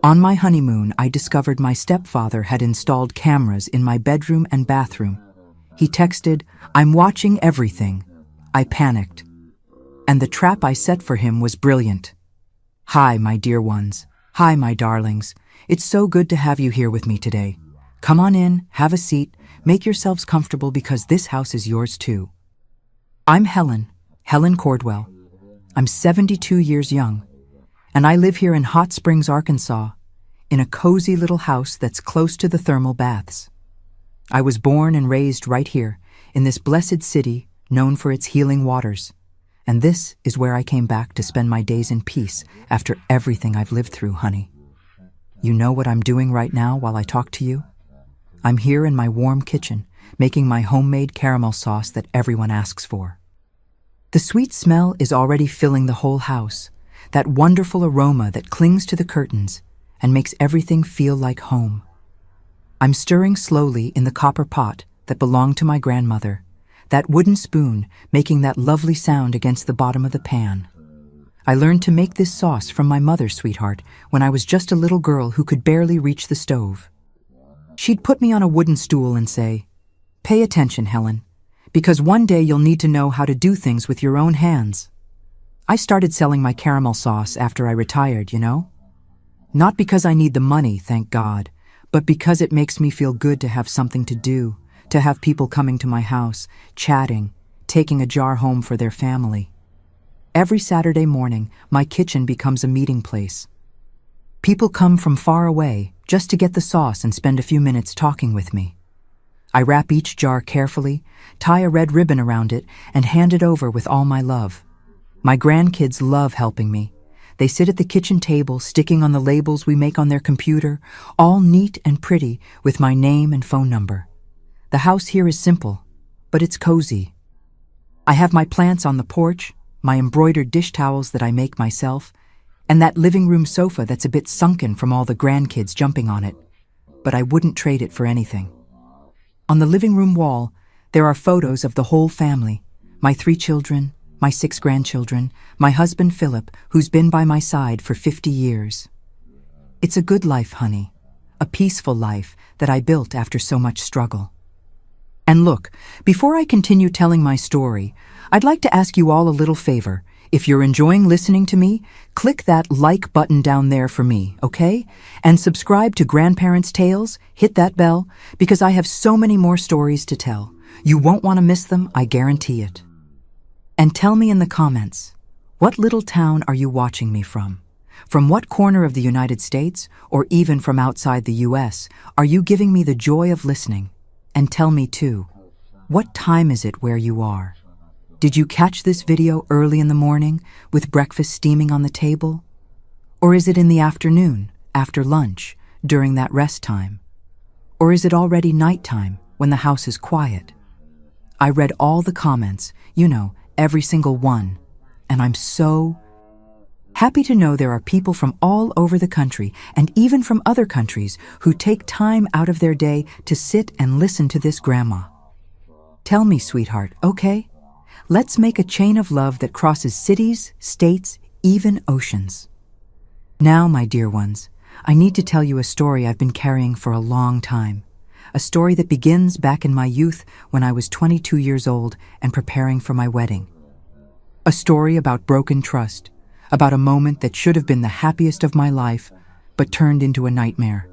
On my honeymoon, I discovered my stepfather had installed cameras in my bedroom and bathroom. He texted, "I'm watching everything." I panicked. And the trap I set for him was brilliant. "Hi, my dear ones. Hi, my darlings. It's so good to have you here with me today. Come on in, have a seat, make yourselves comfortable because this house is yours too. I'm Helen Cordwell. I'm 72 years young, and I live here in Hot Springs, Arkansas, in a cozy little house that's close to the thermal baths. I was born and raised right here, in this blessed city known for its healing waters. And this is where I came back to spend my days in peace after everything I've lived through, honey. You know what I'm doing right now while I talk to you? I'm here in my warm kitchen, making my homemade caramel sauce that everyone asks for. The sweet smell is already filling the whole house, that wonderful aroma that clings to the curtains and makes everything feel like home. I'm stirring slowly in the copper pot that belonged to my grandmother, that wooden spoon making that lovely sound against the bottom of the pan. I learned to make this sauce from my mother, sweetheart, when I was just a little girl who could barely reach the stove. She'd put me on a wooden stool and say, "Pay attention, Helen, because one day you'll need to know how to do things with your own hands." I started selling my caramel sauce after I retired, you know? Not because I need the money, thank God, but because it makes me feel good to have something to do, to have people coming to my house, chatting, taking a jar home for their family. Every Saturday morning, my kitchen becomes a meeting place. People come from far away just to get the sauce and spend a few minutes talking with me. I wrap each jar carefully, tie a red ribbon around it, and hand it over with all my love. My grandkids love helping me. They sit at the kitchen table, sticking on the labels we make on their computer, all neat and pretty with my name and phone number. The house here is simple, but it's cozy. I have my plants on the porch, my embroidered dish towels that I make myself, and that living room sofa that's a bit sunken from all the grandkids jumping on it, but I wouldn't trade it for anything. On the living room wall, there are photos of the whole family, my 3 children, my 6 grandchildren, my husband Philip, who's been by my side for 50 years. It's a good life, honey, a peaceful life that I built after so much struggle. And look, before I continue telling my story, I'd like to ask you all a little favor. If you're enjoying listening to me, click that like button down there for me, okay? And subscribe to Grandparents' Tales, hit that bell, because I have so many more stories to tell. You won't want to miss them, I guarantee it. And tell me in the comments, what little town are you watching me from? From what corner of the United States, or even from outside the US, are you giving me the joy of listening? And tell me too, what time is it where you are? Did you catch this video early in the morning with breakfast steaming on the table? Or is it in the afternoon, after lunch, during that rest time? Or is it already nighttime when the house is quiet? I read all the comments, you know, every single one, and I'm so happy to know there are people from all over the country and even from other countries who take time out of their day to sit and listen to this grandma. Tell me, sweetheart, okay? Let's make a chain of love that crosses cities, states, even oceans. Now, my dear ones, I need to tell you a story I've been carrying for a long time. A story that begins back in my youth when I was 22 years old and preparing for my wedding. A story about broken trust, about a moment that should have been the happiest of my life, but turned into a nightmare.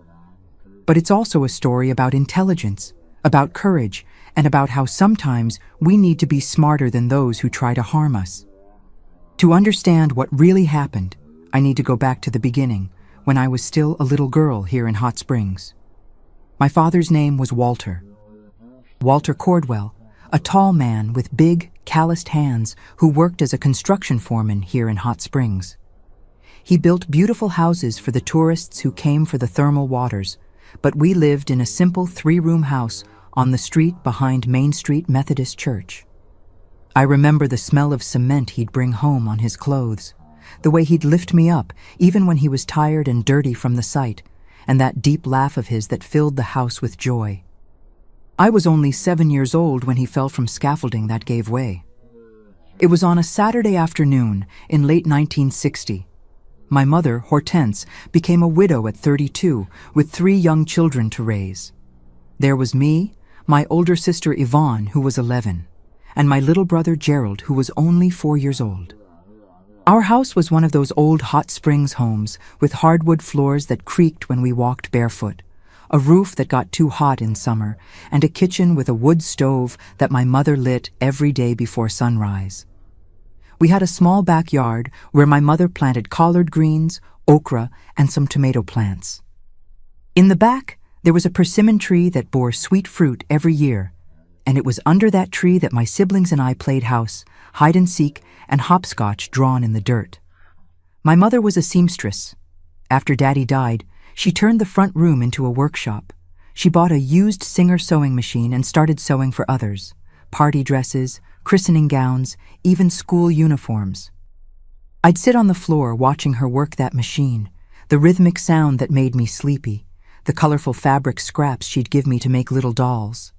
But it's also a story about intelligence, about courage, and about how sometimes we need to be smarter than those who try to harm us. To understand what really happened, I need to go back to the beginning, when I was still a little girl here in Hot Springs. My father's name was Walter Cordwell, a tall man with big, calloused hands who worked as a construction foreman here in Hot Springs. He built beautiful houses for the tourists who came for the thermal waters, but we lived in a simple 3-room house on the street behind Main Street Methodist Church. I remember the smell of cement he'd bring home on his clothes, the way he'd lift me up even when he was tired and dirty from the sight, and that deep laugh of his that filled the house with joy. I was only 7 years old when he fell from scaffolding that gave way. It was on a Saturday afternoon in late 1960. My mother, Hortense, became a widow at 32, with 3 young children to raise. There was me, my older sister Yvonne, who was 11, and my little brother Gerald, who was only 4 years old. Our house was one of those old hot springs homes with hardwood floors that creaked when we walked barefoot, a roof that got too hot in summer, and a kitchen with a wood stove that my mother lit every day before sunrise. We had a small backyard where my mother planted collard greens, okra, and some tomato plants. In the back, there was a persimmon tree that bore sweet fruit every year, and it was under that tree that my siblings and I played house, hide and seek, and hopscotch drawn in the dirt. My mother was a seamstress. After Daddy died, she turned the front room into a workshop. She bought a used Singer sewing machine and started sewing for others, party dresses, christening gowns, even school uniforms. I'd sit on the floor watching her work that machine, the rhythmic sound that made me sleepy, the colorful fabric scraps she'd give me to make little dolls.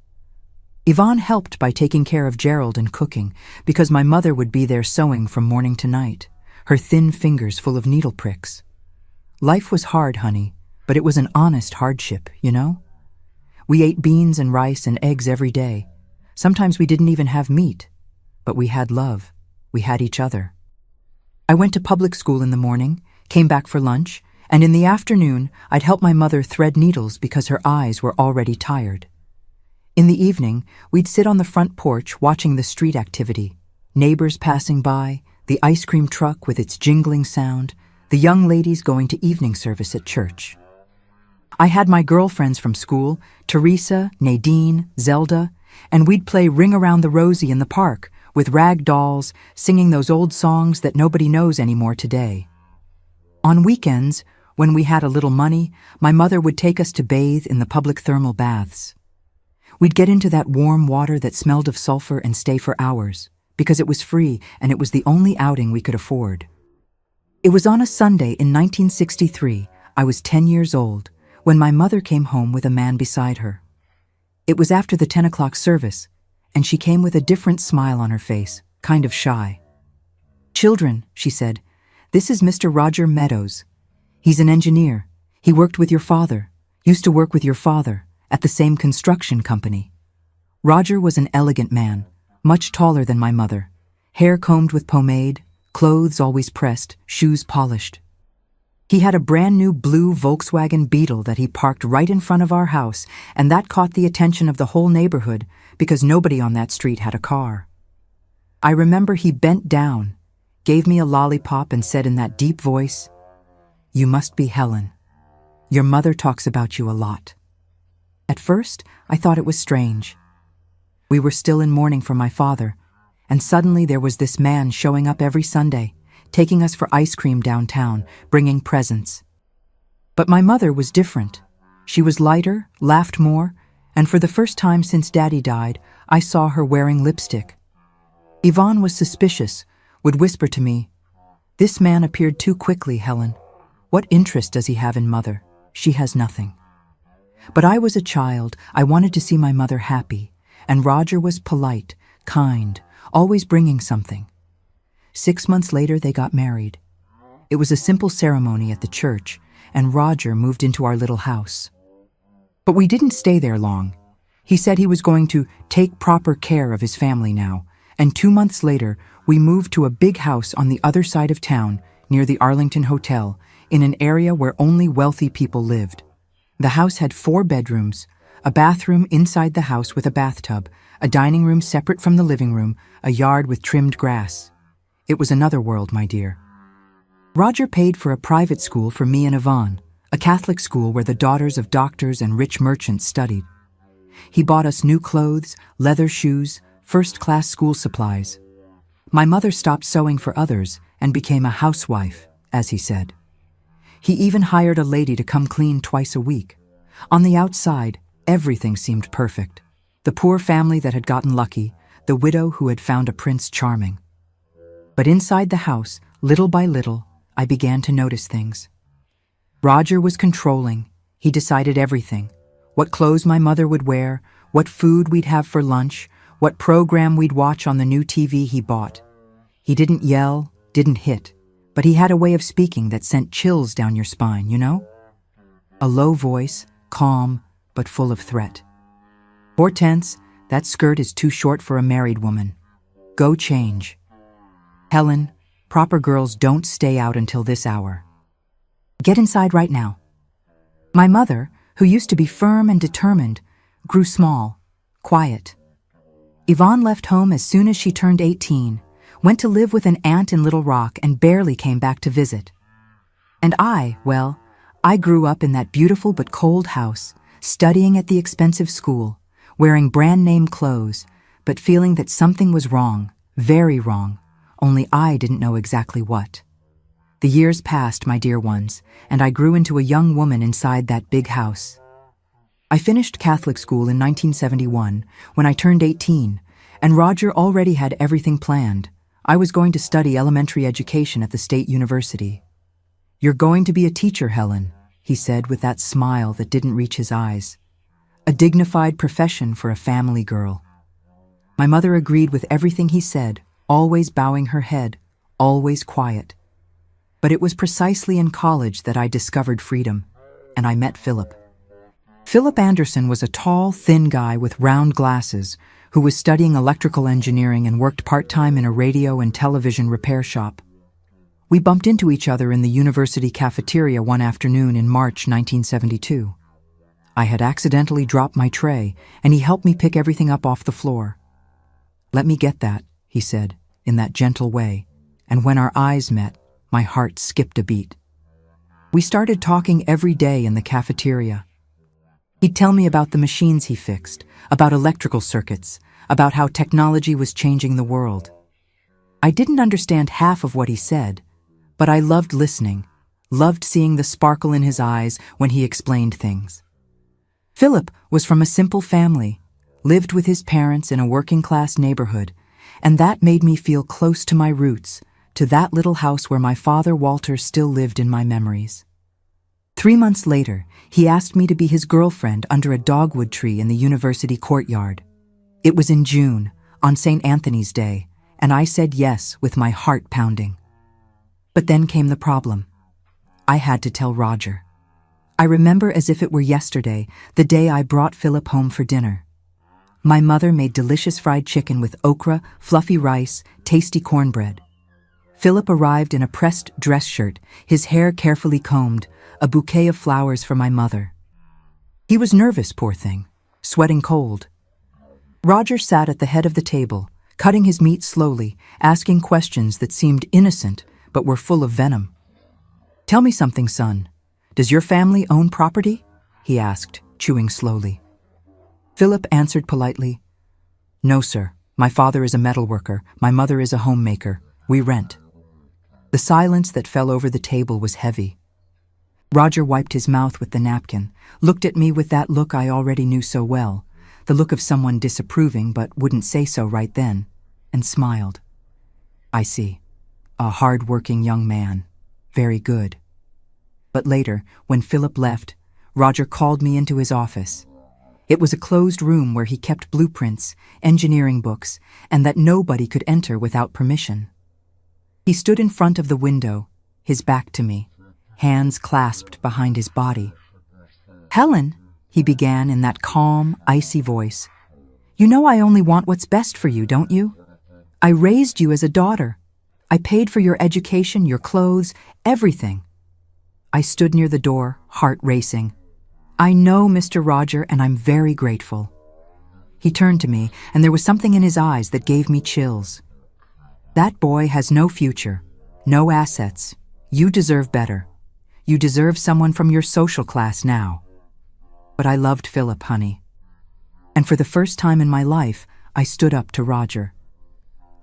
Yvonne helped by taking care of Gerald and cooking, because my mother would be there sewing from morning to night, her thin fingers full of needle pricks. Life was hard, honey, but it was an honest hardship, you know? We ate beans and rice and eggs every day. Sometimes we didn't even have meat, but we had love. We had each other. I went to public school in the morning, came back for lunch, and in the afternoon I'd help my mother thread needles because her eyes were already tired. In the evening, we'd sit on the front porch watching the street activity, neighbors passing by, the ice cream truck with its jingling sound, the young ladies going to evening service at church. I had my girlfriends from school, Teresa, Nadine, Zelda, and we'd play Ring Around the Rosie in the park with rag dolls, singing those old songs that nobody knows anymore today. On weekends, when we had a little money, my mother would take us to bathe in the public thermal baths. We'd get into that warm water that smelled of sulfur and stay for hours, because it was free and it was the only outing we could afford. It was on a Sunday in 1963, I was 10 years old, when my mother came home with a man beside her. It was after the 10 o'clock service, and she came with a different smile on her face, kind of shy. "Children," she said, "this is Mr. Roger Meadows. He's an engineer. He worked with your father, used to work with your father, at the same construction company." Roger was an elegant man, much taller than my mother, hair combed with pomade, clothes always pressed, shoes polished. He had a brand new blue Volkswagen Beetle that he parked right in front of our house, and that caught the attention of the whole neighborhood because nobody on that street had a car. I remember he bent down, gave me a lollipop, and said in that deep voice, "You must be Helen. Your mother talks about you a lot." At first, I thought it was strange. We were still in mourning for my father, and suddenly there was this man showing up every Sunday, taking us for ice cream downtown, bringing presents. But my mother was different. She was lighter, laughed more, and for the first time since Daddy died, I saw her wearing lipstick. Yvonne was suspicious, would whisper to me, "This man appeared too quickly, Helen. What interest does he have in Mother? She has nothing." But I was a child, I wanted to see my mother happy, and Roger was polite, kind, always bringing something. 6 months later, they got married. It was a simple ceremony at the church, and Roger moved into our little house. But we didn't stay there long. He said he was going to take proper care of his family now, and 2 months later, we moved to a big house on the other side of town, near the Arlington Hotel, in an area where only wealthy people lived. The house had 4 bedrooms, a bathroom inside the house with a bathtub, a dining room separate from the living room, a yard with trimmed grass. It was another world, my dear. Roger paid for a private school for me and Yvonne, a Catholic school where the daughters of doctors and rich merchants studied. He bought us new clothes, leather shoes, first-class school supplies. My mother stopped sewing for others and became a housewife, as he said. He even hired a lady to come clean twice a week. On the outside, everything seemed perfect. The poor family that had gotten lucky, the widow who had found a prince charming. But inside the house, little by little, I began to notice things. Roger was controlling. He decided everything. What clothes my mother would wear, what food we'd have for lunch, what program we'd watch on the new TV he bought. He didn't yell, didn't hit, But he had a way of speaking that sent chills down your spine, you know? A low voice, calm, but full of threat. Hortense, that skirt is too short for a married woman. Go change. Helen, proper girls don't stay out until this hour. Get inside right now. My mother, who used to be firm and determined, grew small, quiet. Yvonne left home as soon as she turned 18, went to live with an aunt in Little Rock and barely came back to visit. And I grew up in that beautiful but cold house, studying at the expensive school, wearing brand-name clothes, but feeling that something was wrong, very wrong, only I didn't know exactly what. The years passed, my dear ones, and I grew into a young woman inside that big house. I finished Catholic school in 1971, when I turned 18, and Roger already had everything planned. I was going to study elementary education at the State University. You're going to be a teacher, Helen, he said with that smile that didn't reach his eyes. A dignified profession for a family girl. My mother agreed with everything he said, always bowing her head, always quiet. But it was precisely in college that I discovered freedom, and I met Philip. Philip Anderson was a tall, thin guy with round glasses who was studying electrical engineering and worked part-time in a radio and television repair shop. We bumped into each other in the university cafeteria one afternoon in March 1972. I had accidentally dropped my tray, and he helped me pick everything up off the floor. "Let me get that," he said, in that gentle way, and when our eyes met, my heart skipped a beat. We started talking every day in the cafeteria. He'd tell me about the machines he fixed, about electrical circuits, about how technology was changing the world. I didn't understand half of what he said, but I loved listening, loved seeing the sparkle in his eyes when he explained things. Philip was from a simple family, lived with his parents in a working-class neighborhood, and that made me feel close to my roots, to that little house where my father Walter still lived in my memories. 3 months later, he asked me to be his girlfriend under a dogwood tree in the university courtyard. It was in June, on St. Anthony's Day, and I said yes with my heart pounding. But then came the problem. I had to tell Roger. I remember as if it were yesterday, the day I brought Philip home for dinner. My mother made delicious fried chicken with okra, fluffy rice, tasty cornbread. Philip arrived in a pressed dress shirt, his hair carefully combed, a bouquet of flowers for my mother. He was nervous, poor thing, sweating cold. Roger sat at the head of the table, cutting his meat slowly, asking questions that seemed innocent but were full of venom. "Tell me something, son. Does your family own property?" he asked, chewing slowly. Philip answered politely, "No, sir. My father is a metalworker. My mother is a homemaker. We rent." The silence that fell over the table was heavy. Roger wiped his mouth with the napkin, looked at me with that look I already knew so well, the look of someone disapproving but wouldn't say so right then, and smiled. "I see. A hard-working young man. Very good." But later, when Philip left, Roger called me into his office. It was a closed room where he kept blueprints, engineering books, and that nobody could enter without permission. He stood in front of the window, his back to me, hands clasped behind his body. "Helen," he began in that calm, icy voice, "you know I only want what's best for you, don't you? I raised you as a daughter. I paid for your education, your clothes, everything." I stood near the door, heart racing. "I know, Mr. Roger, and I'm very grateful." He turned to me, and there was something in his eyes that gave me chills. "That boy has no future, no assets. You deserve better. You deserve someone from your social class now." But I loved Philip, honey. And for the first time in my life, I stood up to Roger.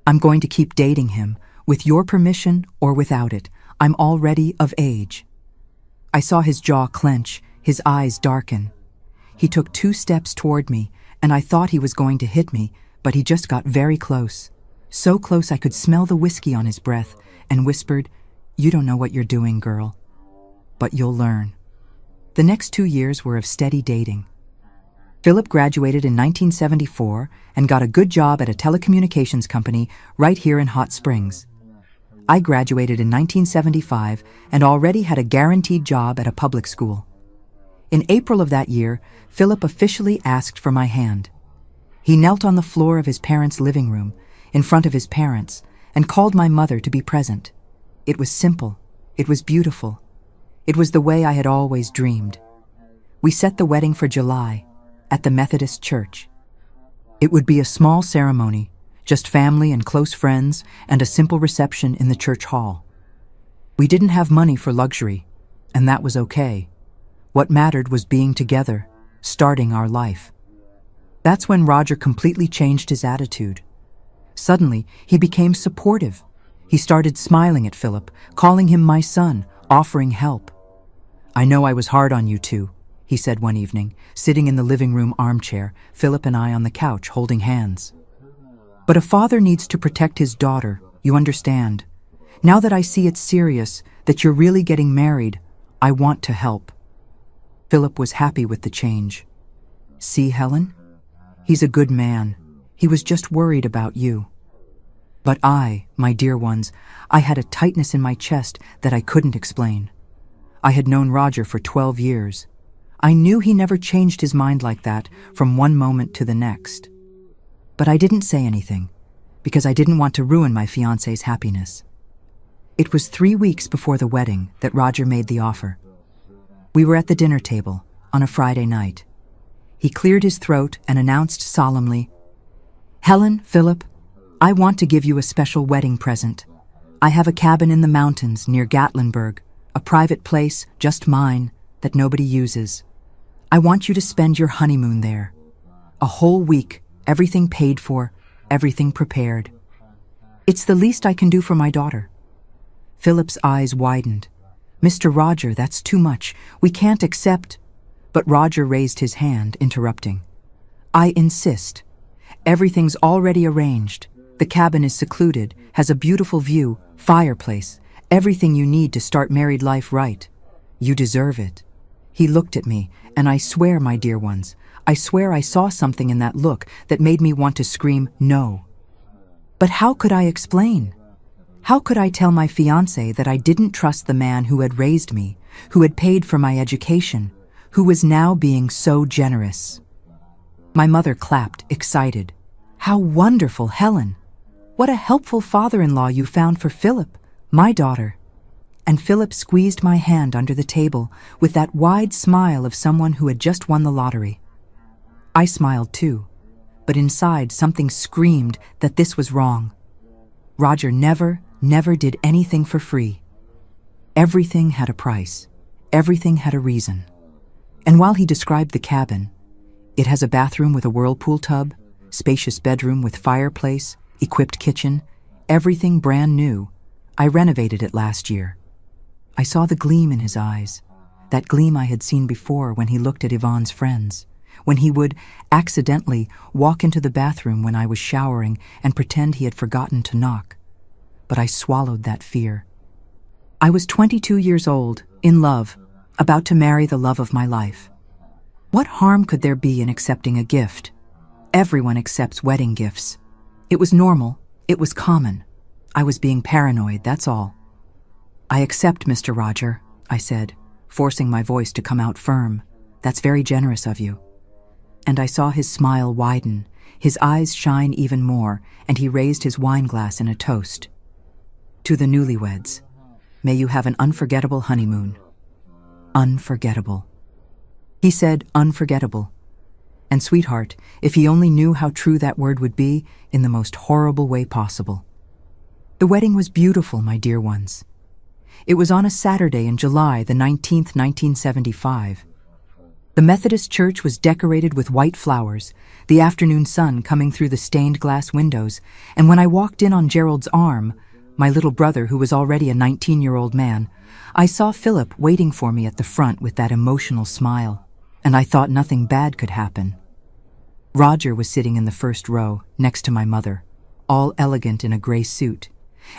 "I'm going to keep dating him, with your permission or without it. I'm already of age." I saw his jaw clench, his eyes darken. He took 2 steps toward me, and I thought he was going to hit me, but he just got very close. So close I could smell the whiskey on his breath, and whispered, "You don't know what you're doing, girl. But you'll learn." The next 2 years were of steady dating. Philip graduated in 1974 and got a good job at a telecommunications company right here in Hot Springs. I graduated in 1975 and already had a guaranteed job at a public school. In April of that year, Philip officially asked for my hand. He knelt on the floor of his parents' living room, in front of his parents, and called my mother to be present. It was simple. It was beautiful. It was the way I had always dreamed. We set the wedding for July, at the Methodist church. It would be a small ceremony, just family and close friends, and a simple reception in the church hall. We didn't have money for luxury, and that was okay. What mattered was being together, starting our life. That's when Roger completely changed his attitude. Suddenly, he became supportive. He started smiling at Philip, calling him my son, offering help. "I know I was hard on you too," he said one evening, sitting in the living room armchair, Philip and I on the couch holding hands. "But a father needs to protect his daughter, you understand. Now that I see it's serious, that you're really getting married, I want to help." Philip was happy with the change. "See, Helen? He's a good man. He was just worried about you." But I, my dear ones, I had a tightness in my chest that I couldn't explain. I had known Roger for 12 years. I knew he never changed his mind like that from one moment to the next. But I didn't say anything, because I didn't want to ruin my fiancé's happiness. It was 3 weeks before the wedding that Roger made the offer. We were at the dinner table on a Friday night. He cleared his throat and announced solemnly, "Helen, Philip, I want to give you a special wedding present. I have a cabin in the mountains near Gatlinburg, a private place, just mine, that nobody uses. I want you to spend your honeymoon there. A whole week, everything paid for, everything prepared. It's the least I can do for my daughter." Philip's eyes widened. "Mr. Roger, that's too much. We can't accept—" But Roger raised his hand, interrupting. "I insist. Everything's already arranged. The cabin is secluded, has a beautiful view, fireplace, everything you need to start married life right. You deserve it." He looked at me, and I swear, my dear ones, I swear I saw something in that look that made me want to scream, "No." But how could I explain? How could I tell my fiancé that I didn't trust the man who had raised me, who had paid for my education, who was now being so generous? My mother clapped, excited. "How wonderful, Helen! What a helpful father-in-law you found for Philip, my daughter." And Philip squeezed my hand under the table with that wide smile of someone who had just won the lottery. I smiled too, but inside something screamed that this was wrong. Roger never did anything for free. Everything had a price. Everything had a reason. And while he described the cabin, it has a bathroom with a whirlpool tub, spacious bedroom with fireplace, equipped kitchen, everything brand new. I renovated it last year. I saw the gleam in his eyes, that gleam I had seen before when he looked at Yvonne's friends, when he would accidentally walk into the bathroom when I was showering and pretend he had forgotten to knock. But I swallowed that fear. I was 22 years old, in love, about to marry the love of my life. What harm could there be in accepting a gift? Everyone accepts wedding gifts. It was normal. It was common. I was being paranoid, that's all. "I accept, Mr. Roger," I said, forcing my voice to come out firm. "That's very generous of you." And I saw his smile widen, his eyes shine even more, and he raised his wine glass in a toast. "To the newlyweds, may you have an unforgettable honeymoon." Unforgettable. He said unforgettable. And sweetheart, if he only knew how true that word would be, in the most horrible way possible. The wedding was beautiful, my dear ones. It was on a Saturday in July the 19th, 1975. The Methodist church was decorated with white flowers, the afternoon sun coming through the stained glass windows, and when I walked in on Gerald's arm, my little brother who was already a 19-year-old man, I saw Philip waiting for me at the front with that emotional smile, and I thought nothing bad could happen. Roger was sitting in the first row, next to my mother, all elegant in a gray suit,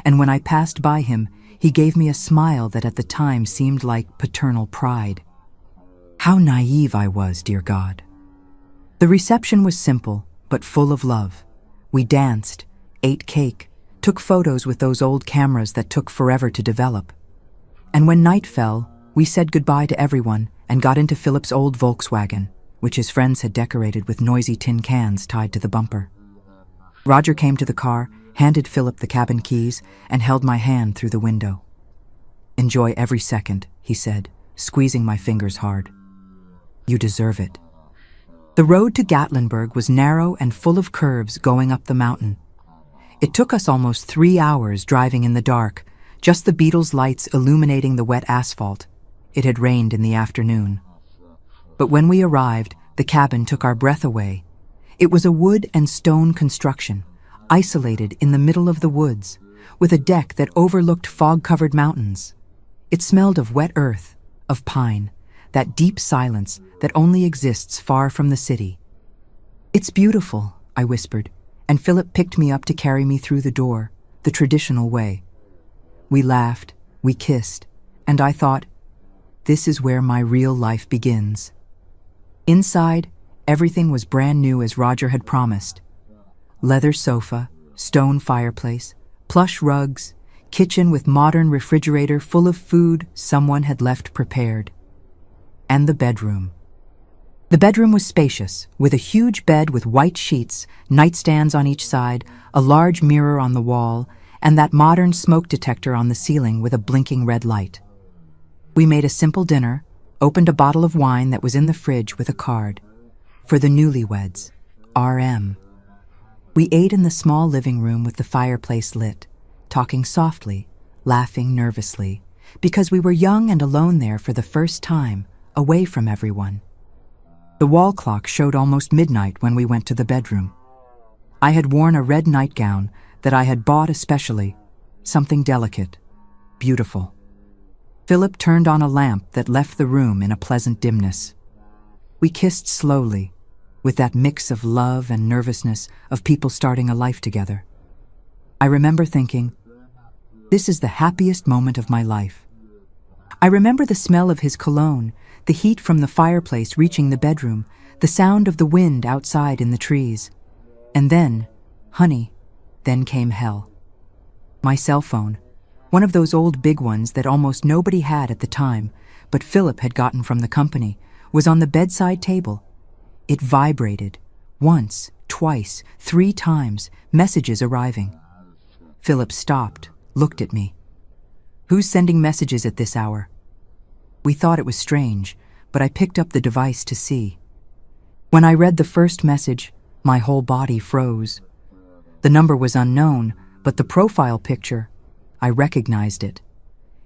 and when I passed by him, he gave me a smile that at the time seemed like paternal pride. How naive I was, dear God. The reception was simple, but full of love. We danced, ate cake, took photos with those old cameras that took forever to develop. And when night fell, we said goodbye to everyone and got into Philip's old Volkswagen, which his friends had decorated with noisy tin cans tied to the bumper. Roger came to the car, handed Philip the cabin keys, and held my hand through the window. "Enjoy every second," he said, squeezing my fingers hard. "You deserve it." The road to Gatlinburg was narrow and full of curves going up the mountain. It took us almost 3 hours driving in the dark, just the Beatles' lights illuminating the wet asphalt. It had rained in the afternoon. But when we arrived, the cabin took our breath away. It was a wood and stone construction, isolated in the middle of the woods, with a deck that overlooked fog-covered mountains. It smelled of wet earth, of pine, that deep silence that only exists far from the city. "It's beautiful," I whispered, and Philip picked me up to carry me through the door, the traditional way. We laughed, we kissed, and I thought, this is where my real life begins. Inside, everything was brand new as Roger had promised. Leather sofa, stone fireplace, plush rugs, kitchen with modern refrigerator full of food someone had left prepared. And the bedroom. The bedroom was spacious, with a huge bed with white sheets, nightstands on each side, a large mirror on the wall, and that modern smoke detector on the ceiling with a blinking red light. We made a simple dinner, opened a bottle of wine that was in the fridge with a card. For the newlyweds, RM. We ate in the small living room with the fireplace lit, talking softly, laughing nervously, because we were young and alone there for the first time, away from everyone. The wall clock showed almost midnight when we went to the bedroom. I had worn a red nightgown that I had bought especially, something delicate, beautiful. Philip turned on a lamp that left the room in a pleasant dimness. We kissed slowly, with that mix of love and nervousness of people starting a life together. I remember thinking, this is the happiest moment of my life. I remember the smell of his cologne, the heat from the fireplace reaching the bedroom, the sound of the wind outside in the trees. And then, honey, then came hell. My cell phone, one of those old big ones that almost nobody had at the time, but Philip had gotten from the company, was on the bedside table. It vibrated, once, twice, 3 times, messages arriving. Philip stopped, looked at me. "Who's sending messages at this hour?" We thought it was strange, but I picked up the device to see. When I read the first message, my whole body froze. The number was unknown, but the profile picture, I recognized it.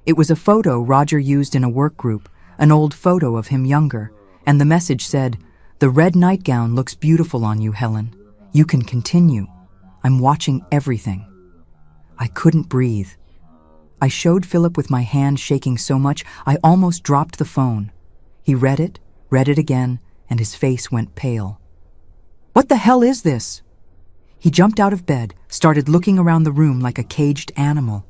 It was a photo Roger used in a work group, an old photo of him younger, and the message said, "The red nightgown looks beautiful on you, Helen. You can continue. I'm watching everything." I couldn't breathe. I showed Philip with my hand shaking so much I almost dropped the phone. He read it again, and his face went pale. "What the hell is this?" He jumped out of bed, started looking around the room like a caged animal.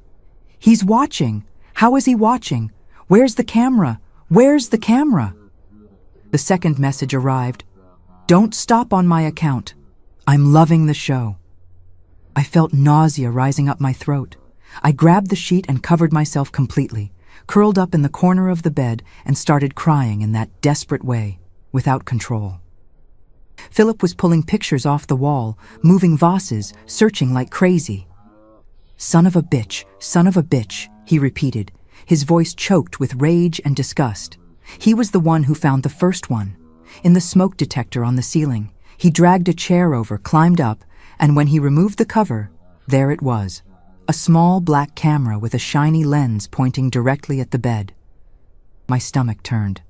"He's watching! How is he watching? Where's the camera? Where's the camera?" The second message arrived. "Don't stop on my account. I'm loving the show." I felt nausea rising up my throat. I grabbed the sheet and covered myself completely, curled up in the corner of the bed and started crying in that desperate way, without control. Philip was pulling pictures off the wall, moving vases, searching like crazy. Son of a bitch," he repeated, his voice choked with rage and disgust. He was the one who found the first one. In the smoke detector on the ceiling, he dragged a chair over, climbed up, and when he removed the cover, there it was. A small black camera with a shiny lens pointing directly at the bed. My stomach turned.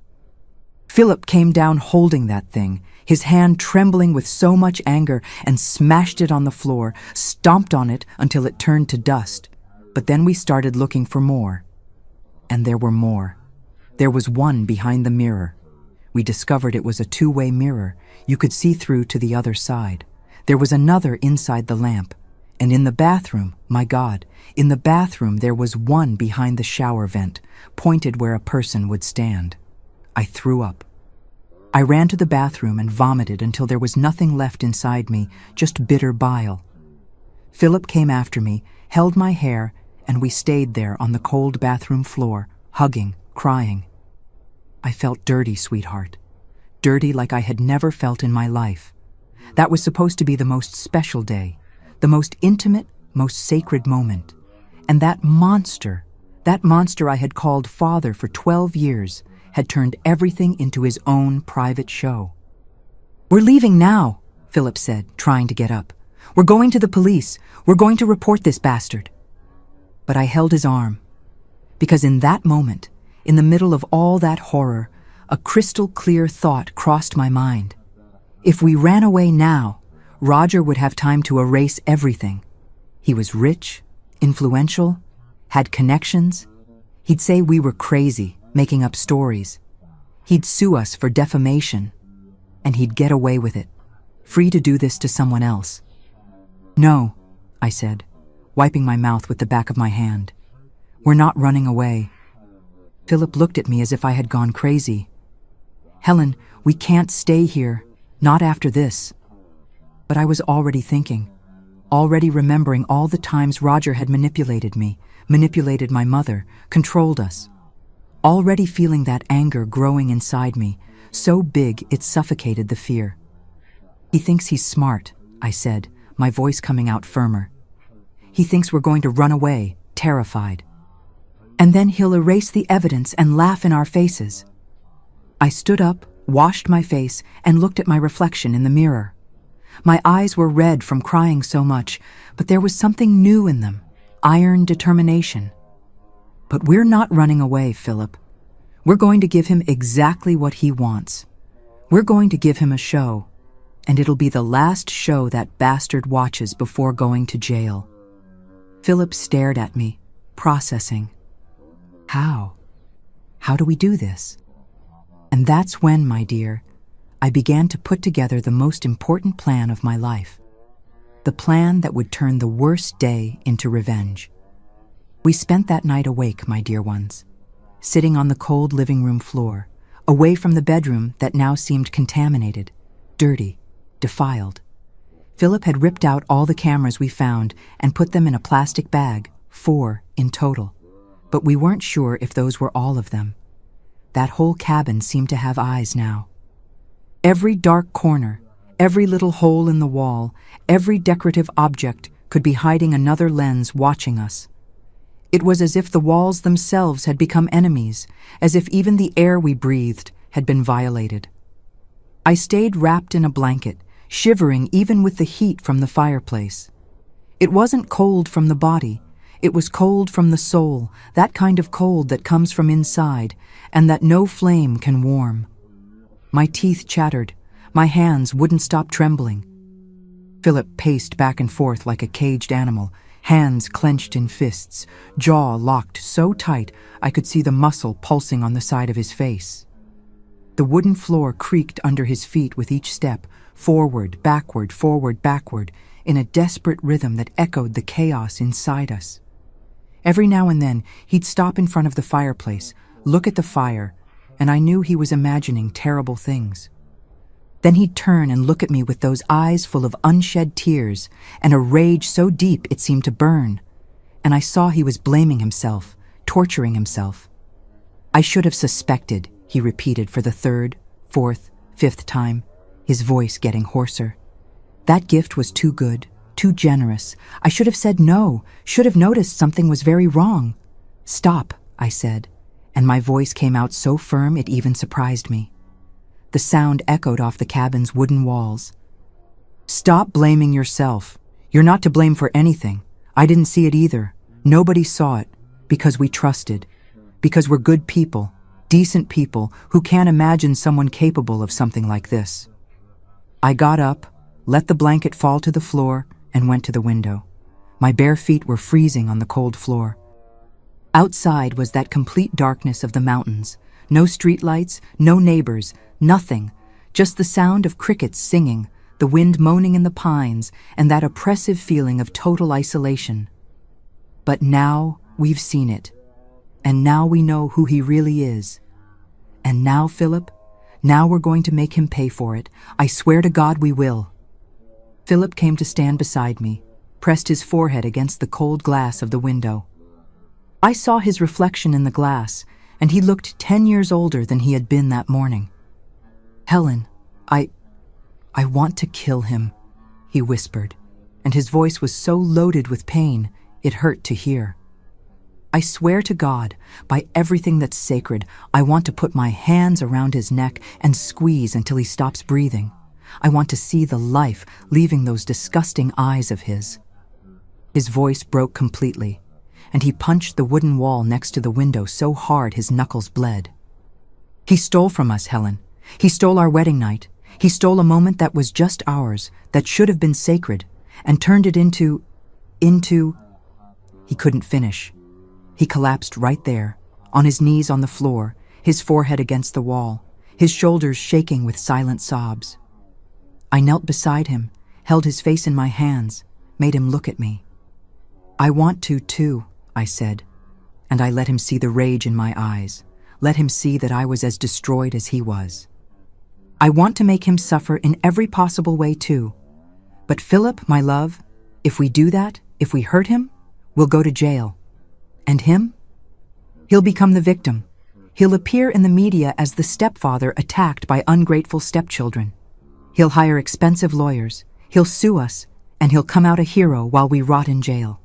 Philip came down holding that thing, his hand trembling with so much anger, and smashed it on the floor, stomped on it until it turned to dust. But then we started looking for more. And there were more. There was one behind the mirror. We discovered it was a 2-way mirror. You could see through to the other side. There was another inside the lamp. And in the bathroom, my God, in the bathroom there was one behind the shower vent, pointed where a person would stand. I threw up. I ran to the bathroom and vomited until there was nothing left inside me, just bitter bile. Philip came after me, held my hair, and we stayed there on the cold bathroom floor, hugging, crying. I felt dirty, sweetheart. Dirty like I had never felt in my life. That was supposed to be the most special day, the most intimate, most sacred moment. And that monster I had called father for 12 years, had turned everything into his own private show. "We're leaving now," Philip said, trying to get up. "We're going to the police. We're going to report this bastard." But I held his arm, because in that moment, in the middle of all that horror, a crystal clear thought crossed my mind. If we ran away now, Roger would have time to erase everything. He was rich, influential, had connections. He'd say we were crazy, making up stories. He'd sue us for defamation, and he'd get away with it, free to do this to someone else. "No," I said, wiping my mouth with the back of my hand. "We're not running away." Philip looked at me as if I had gone crazy. "Helen, we can't stay here, not after this." But I was already thinking, already remembering all the times Roger had manipulated me, manipulated my mother, controlled us. Already feeling that anger growing inside me, so big it suffocated the fear. "He thinks he's smart," I said, my voice coming out firmer. "He thinks we're going to run away, terrified. And then he'll erase the evidence and laugh in our faces." I stood up, washed my face, and looked at my reflection in the mirror. My eyes were red from crying so much, but there was something new in them, iron determination. "But we're not running away, Philip. We're going to give him exactly what he wants. We're going to give him a show, and it'll be the last show that bastard watches before going to jail." Philip stared at me, processing. How? How do we do this? And that's when, my dear, I began to put together the most important plan of my life. The plan that would turn the worst day into revenge. We spent that night awake, my dear ones, sitting on the cold living room floor, away from the bedroom that now seemed contaminated, dirty, defiled. Philip had ripped out all the cameras we found and put them in a plastic bag, 4 in total. But we weren't sure if those were all of them. That whole cabin seemed to have eyes now. Every dark corner, every little hole in the wall, every decorative object could be hiding another lens watching us. It was as if the walls themselves had become enemies, as if even the air we breathed had been violated. I stayed wrapped in a blanket, shivering even with the heat from the fireplace. It wasn't cold from the body. It was cold from the soul, that kind of cold that comes from inside, and that no flame can warm. My teeth chattered. My hands wouldn't stop trembling. Philip paced back and forth like a caged animal, hands clenched in fists, jaw locked so tight I could see the muscle pulsing on the side of his face. The wooden floor creaked under his feet with each step, forward, backward, in a desperate rhythm that echoed the chaos inside us. Every now and then, he'd stop in front of the fireplace, look at the fire, and I knew he was imagining terrible things. Then he'd turn and look at me with those eyes full of unshed tears and a rage so deep it seemed to burn, and I saw he was blaming himself, torturing himself. "I should have suspected," he repeated for the 3rd, 4th, 5th time, his voice getting hoarser. "That gift was too good. Too generous. I should have said no, should have noticed something was very wrong." "Stop," I said, and my voice came out so firm it even surprised me. The sound echoed off the cabin's wooden walls. "Stop blaming yourself. You're not to blame for anything. I didn't see it either. Nobody saw it, because we trusted. Because we're good people, decent people who can't imagine someone capable of something like this." I got up, let the blanket fall to the floor, and went to the window. My bare feet were freezing on the cold floor. Outside was that complete darkness of the mountains. No streetlights, no neighbors, nothing. Just the sound of crickets singing, the wind moaning in the pines, and that oppressive feeling of total isolation. But now we've seen it. And now we know who he really is. And now, Philip, now we're going to make him pay for it. I swear to God we will. Philip came to stand beside me, pressed his forehead against the cold glass of the window. I saw his reflection in the glass, and he looked 10 years older than he had been that morning. "Helen, I want to kill him," he whispered, and his voice was so loaded with pain, it hurt to hear. "I swear to God, by everything that's sacred, I want to put my hands around his neck and squeeze until he stops breathing. I want to see the life leaving those disgusting eyes of his." His voice broke completely, and he punched the wooden wall next to the window so hard his knuckles bled. "He stole from us, Helen. He stole our wedding night. He stole a moment that was just ours, that should have been sacred, and turned it into... He couldn't finish. He collapsed right there, on his knees on the floor, his forehead against the wall, his shoulders shaking with silent sobs. I knelt beside him, held his face in my hands, made him look at me. "I want to, too," I said, and I let him see the rage in my eyes, let him see that I was as destroyed as he was. "I want to make him suffer in every possible way, too. But Philip, my love, if we do that, if we hurt him, we'll go to jail. And him? He'll become the victim. He'll appear in the media as the stepfather attacked by ungrateful stepchildren. He'll hire expensive lawyers, he'll sue us, and he'll come out a hero while we rot in jail."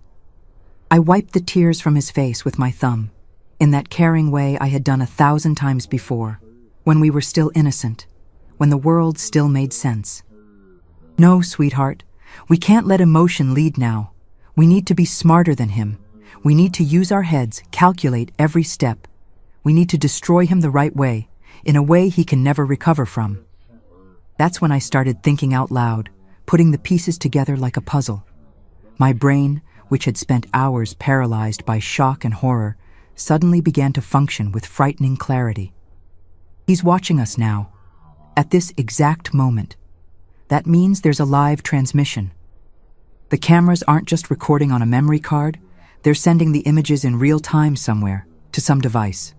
I wiped the tears from his face with my thumb, in that caring way I had done 1,000 times before, when we were still innocent, when the world still made sense. "No, sweetheart, we can't let emotion lead now. We need to be smarter than him. We need to use our heads, calculate every step. We need to destroy him the right way, in a way he can never recover from." That's when I started thinking out loud, putting the pieces together like a puzzle. My brain, which had spent hours paralyzed by shock and horror, suddenly began to function with frightening clarity. He's watching us now, at this exact moment. That means there's a live transmission. The cameras aren't just recording on a memory card, they're sending the images in real time somewhere, to some device.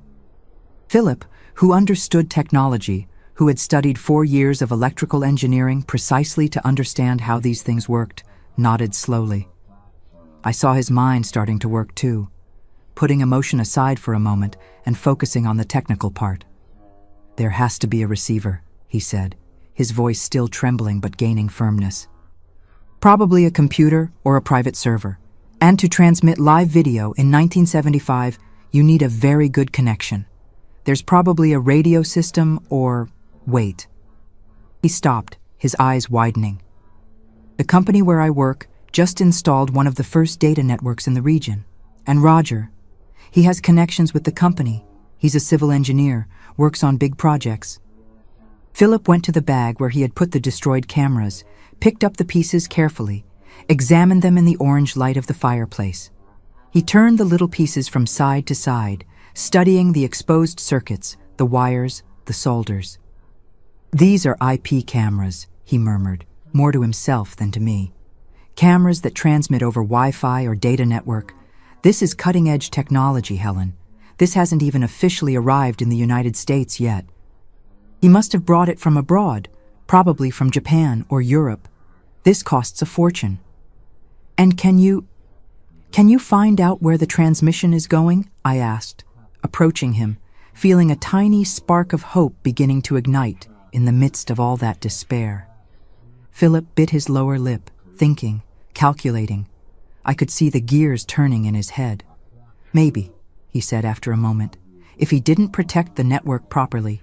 Philip, who understood technology, who had studied 4 years of electrical engineering precisely to understand how these things worked, nodded slowly. I saw his mind starting to work too, putting emotion aside for a moment and focusing on the technical part. "There has to be a receiver," he said, his voice still trembling but gaining firmness. "Probably a computer or a private server. And to transmit live video in 1975, you need a very good connection. There's probably a radio system or... Wait." He stopped, his eyes widening. "The company where I work just installed one of the first data networks in the region. And Roger, he has connections with the company. He's a civil engineer, works on big projects." Philip went to the bag where he had put the destroyed cameras, picked up the pieces carefully, examined them in the orange light of the fireplace. He turned the little pieces from side to side, studying the exposed circuits, the wires, the solders. "These are IP cameras," he murmured, more to himself than to me. "Cameras that transmit over Wi-Fi or data network. This is cutting-edge technology, Helen. This hasn't even officially arrived in the United States yet. He must have brought it from abroad, probably from Japan or Europe. This costs a fortune. And can you find out where the transmission is going?" I asked, approaching him, feeling a tiny spark of hope beginning to ignite in the midst of all that despair. Philip bit his lower lip, thinking, calculating. I could see the gears turning in his head. "Maybe," he said after a moment, "if he didn't protect the network properly."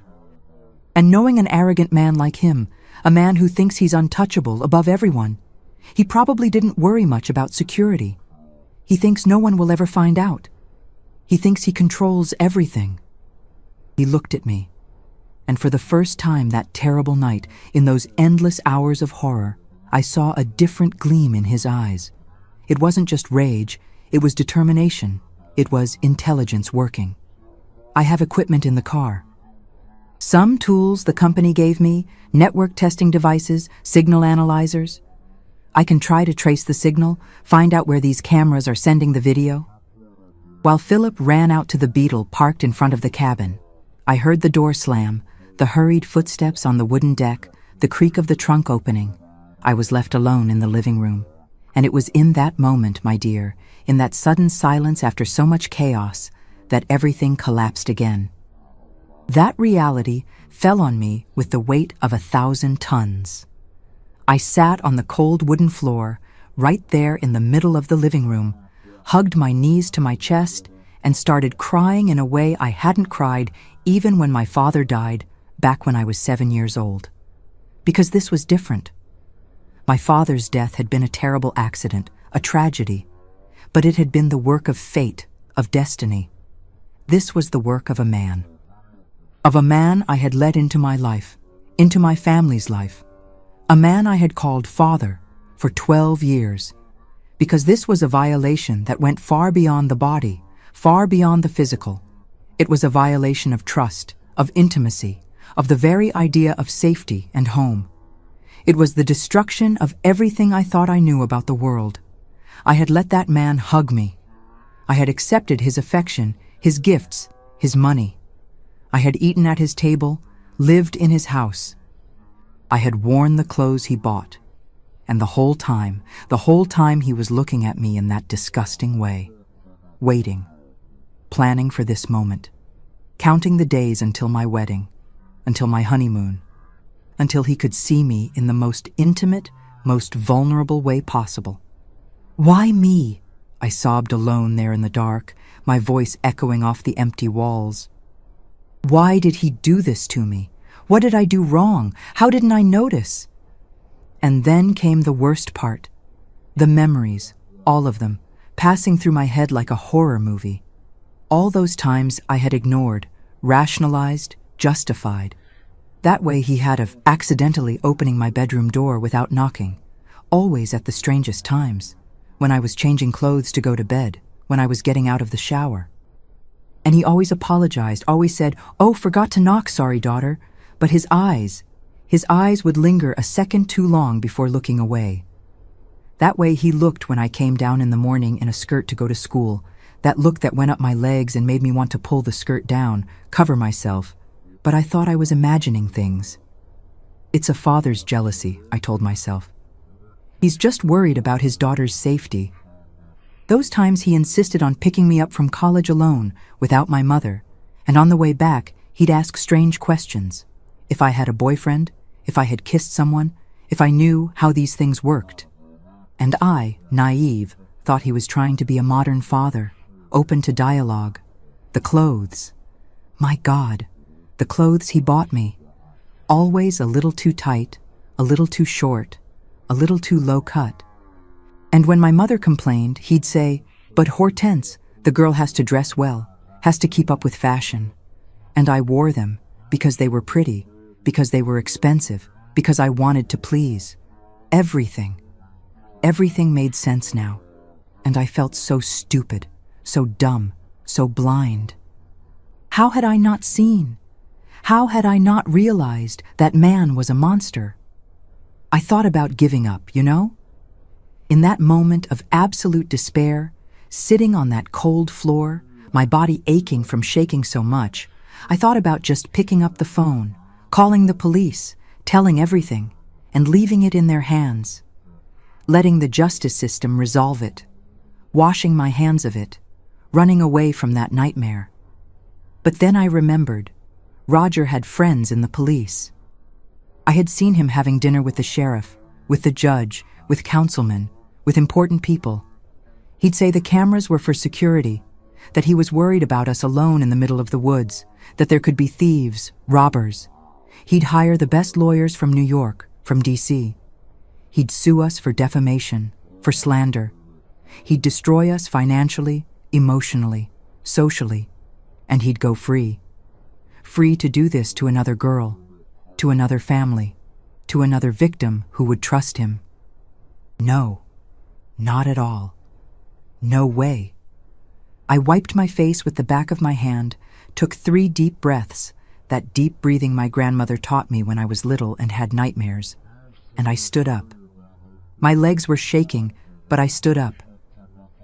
And knowing an arrogant man like him, a man who thinks he's untouchable above everyone, he probably didn't worry much about security. He thinks no one will ever find out. He thinks he controls everything. He looked at me, and for the first time that terrible night, in those endless hours of horror, I saw a different gleam in his eyes. It wasn't just rage, it was determination. It was intelligence working. "I have equipment in the car. Some tools the company gave me, network testing devices, signal analyzers. I can try to trace the signal, find out where these cameras are sending the video." While Philip ran out to the Beetle parked in front of the cabin, I heard the door slam, the hurried footsteps on the wooden deck, the creak of the trunk opening. I was left alone in the living room, And it was in that moment, my dear, in that sudden silence after so much chaos, that everything collapsed again. That reality fell on me with the weight of 1,000 tons. I sat on the cold wooden floor, right there in the middle of the living room, hugged my knees to my chest, and started crying in a way I hadn't cried even when my father died, back when I was 7 years old. Because this was different. My father's death had been a terrible accident, a tragedy, but it had been the work of fate, of destiny. This was the work of a man. Of a man I had let into my life, into my family's life. A man I had called father for 12 years. Because this was a violation that went far beyond the body, far beyond the physical. It was a violation of trust, of intimacy, of the very idea of safety and home. It was the destruction of everything I thought I knew about the world. I had let that man hug me. I had accepted his affection, his gifts, his money. I had eaten at his table, lived in his house. I had worn the clothes he bought. And the whole time he was looking at me in that disgusting way, waiting, planning for this moment, counting the days until my wedding, until my honeymoon, until he could see me in the most intimate, most vulnerable way possible. Why me? I sobbed alone there in the dark, my voice echoing off the empty walls. Why did he do this to me? What did I do wrong? How didn't I notice? And then came the worst part. The memories, all of them, passing through my head like a horror movie. All those times I had ignored, rationalized, justified. That way he had of accidentally opening my bedroom door without knocking, always at the strangest times, when I was changing clothes to go to bed, when I was getting out of the shower. And he always apologized, always said, "Oh, forgot to knock, sorry, daughter." But his eyes would linger a second too long before looking away. That way he looked when I came down in the morning in a skirt to go to school, that look that went up my legs and made me want to pull the skirt down, cover myself. But I thought I was imagining things. It's a father's jealousy, I told myself. He's just worried about his daughter's safety. Those times he insisted on picking me up from college alone, without my mother, and on the way back, he'd ask strange questions. If I had a boyfriend, if I had kissed someone, if I knew how these things worked. And I, naive, thought he was trying to be a modern father, open to dialogue. The clothes. My God, the clothes he bought me. Always a little too tight, a little too short, a little too low cut. And when my mother complained, he'd say, "But Hortense, the girl has to dress well, has to keep up with fashion." And I wore them because they were pretty, because they were expensive, because I wanted to please. Everything made sense now. And I felt so stupid, so dumb, so blind. How had I not seen? How had I not realized that man was a monster? I thought about giving up, you know? In that moment of absolute despair, sitting on that cold floor, my body aching from shaking so much, I thought about just picking up the phone, calling the police, telling everything, and leaving it in their hands. Letting the justice system resolve it, washing my hands of it, running away from that nightmare. But then I remembered, Roger had friends in the police. I had seen him having dinner with the sheriff, with the judge, with councilmen, with important people. He'd say the cameras were for security, that he was worried about us alone in the middle of the woods, that there could be thieves, robbers. He'd hire the best lawyers from New York, from D.C. He'd sue us for defamation, for slander. He'd destroy us financially, emotionally, socially, and he'd go free. Free to do this to another girl, to another family, to another victim who would trust him. No, not at all. No way. I wiped my face with the back of my hand, took 3 deep breaths, that deep breathing my grandmother taught me when I was little and had nightmares, and I stood up. My legs were shaking, but I stood up.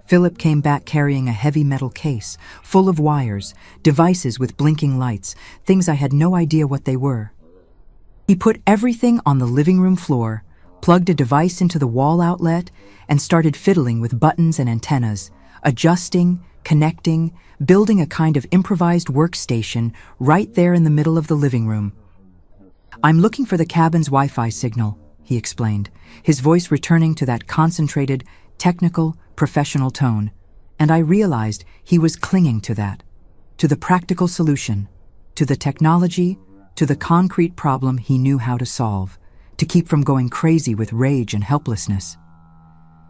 Philip came back carrying a heavy metal case, full of wires, devices with blinking lights, things I had no idea what they were. He put everything on the living room floor, plugged a device into the wall outlet, and started fiddling with buttons and antennas, adjusting, connecting, building a kind of improvised workstation right there in the middle of the living room. "I'm looking for the cabin's Wi-Fi signal," he explained, his voice returning to that concentrated, technical, professional tone, and I realized he was clinging to that, to the practical solution, to the technology, to the concrete problem he knew how to solve, to keep from going crazy with rage and helplessness.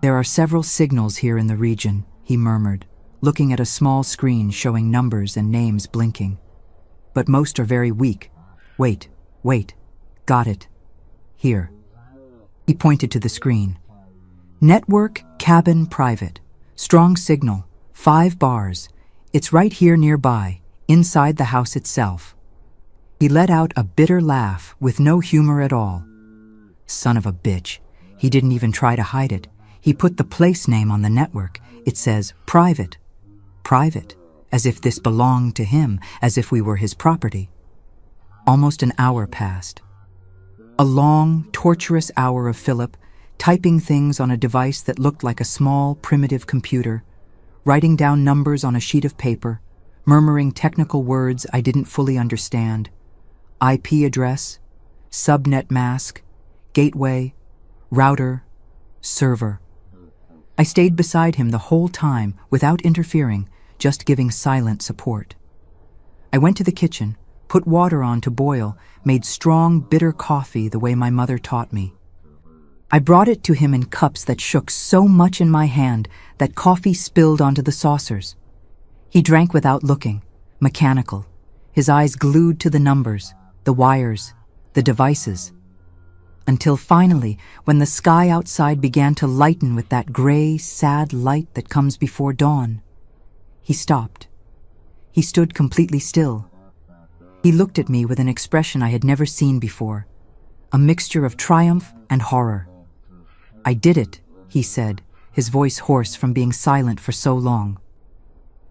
"There are several signals here in the region," he murmured, looking at a small screen showing numbers and names blinking. "But most are very weak. Wait, got it. Here." He pointed to the screen. "Network, cabin, private. Strong signal, 5 bars. It's right here nearby, inside the house itself." He let out a bitter laugh with no humor at all. Son of a bitch. He didn't even try to hide it. He put the place name on the network. It says private. Private, as if this belonged to him, as if we were his property. Almost an hour passed. A long, torturous hour of Philip, typing things on a device that looked like a small, primitive computer, writing down numbers on a sheet of paper, murmuring technical words I didn't fully understand. IP address, subnet mask, gateway, router, server. I stayed beside him the whole time without interfering, just giving silent support. I went to the kitchen, put water on to boil, made strong, bitter coffee the way my mother taught me. I brought it to him in cups that shook so much in my hand that coffee spilled onto the saucers. He drank without looking, mechanical, his eyes glued to the numbers, the wires, the devices. Until finally, when the sky outside began to lighten with that gray, sad light that comes before dawn, he stopped. He stood completely still. He looked at me with an expression I had never seen before, a mixture of triumph and horror. "I did it," he said, his voice hoarse from being silent for so long.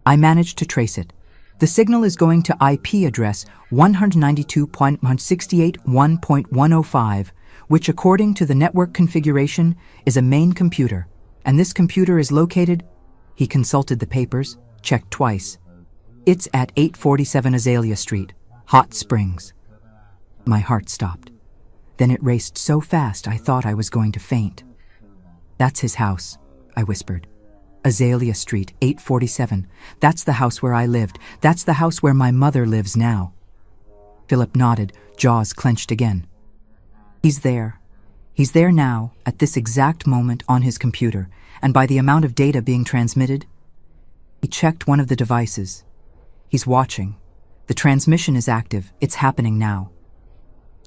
"I managed to trace it. The signal is going to IP address 192.168.1.105, which according to the network configuration is a main computer, and this computer is located," he consulted the papers, checked twice. "It's at 847 Azalea Street, Hot Springs." My heart stopped. Then it raced so fast I thought I was going to faint. "That's his house," I whispered. "Azalea Street, 847. That's the house where I lived. That's the house where my mother lives now." Philip nodded, jaws clenched again. "He's there. He's there now, at this exact moment on his computer, and by the amount of data being transmitted." He checked one of the devices. "He's watching. The transmission is active. It's happening now."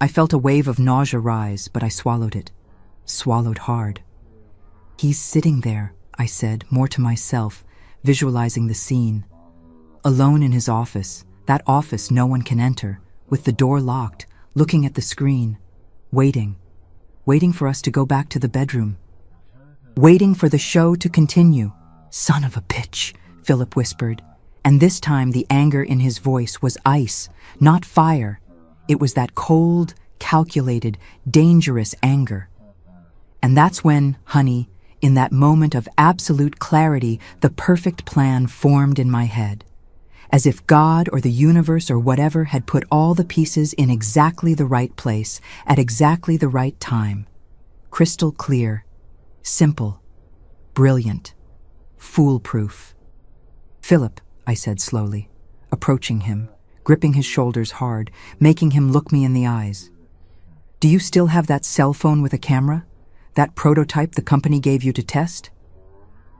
I felt a wave of nausea rise, but I swallowed it. Swallowed hard. "He's sitting there," I said, more to myself, visualizing the scene. Alone in his office, that office no one can enter, with the door locked, looking at the screen, waiting for us to go back to the bedroom. Waiting for the show to continue. "Son of a bitch," Philip whispered, and this time the anger in his voice was ice, not fire. It was that cold, calculated, dangerous anger. And that's when, honey, in that moment of absolute clarity, the perfect plan formed in my head. As if God or the universe or whatever had put all the pieces in exactly the right place, at exactly the right time. Crystal clear, simple, brilliant, foolproof. "Philip," I said slowly, approaching him, gripping his shoulders hard, making him look me in the eyes. "Do you still have that cell phone with a camera? That prototype the company gave you to test?"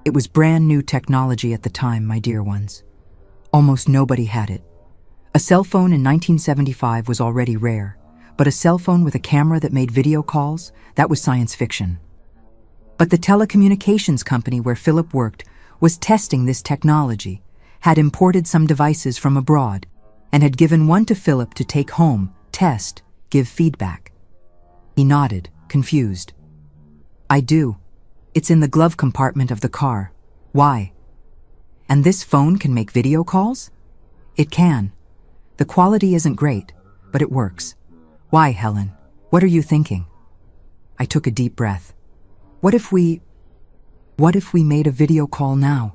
It was brand new technology at the time, my dear ones. Almost nobody had it. A cell phone in 1975 was already rare, but a cell phone with a camera that made video calls, that was science fiction. But the telecommunications company where Philip worked was testing this technology, had imported some devices from abroad, and had given one to Philip to take home, test, give feedback. He nodded, confused. "I do. It's in the glove compartment of the car. Why?" "And this phone can make video calls?" "It can. The quality isn't great, but it works. Why, Helen? What are you thinking?" I took a deep breath. What if we made a video call now?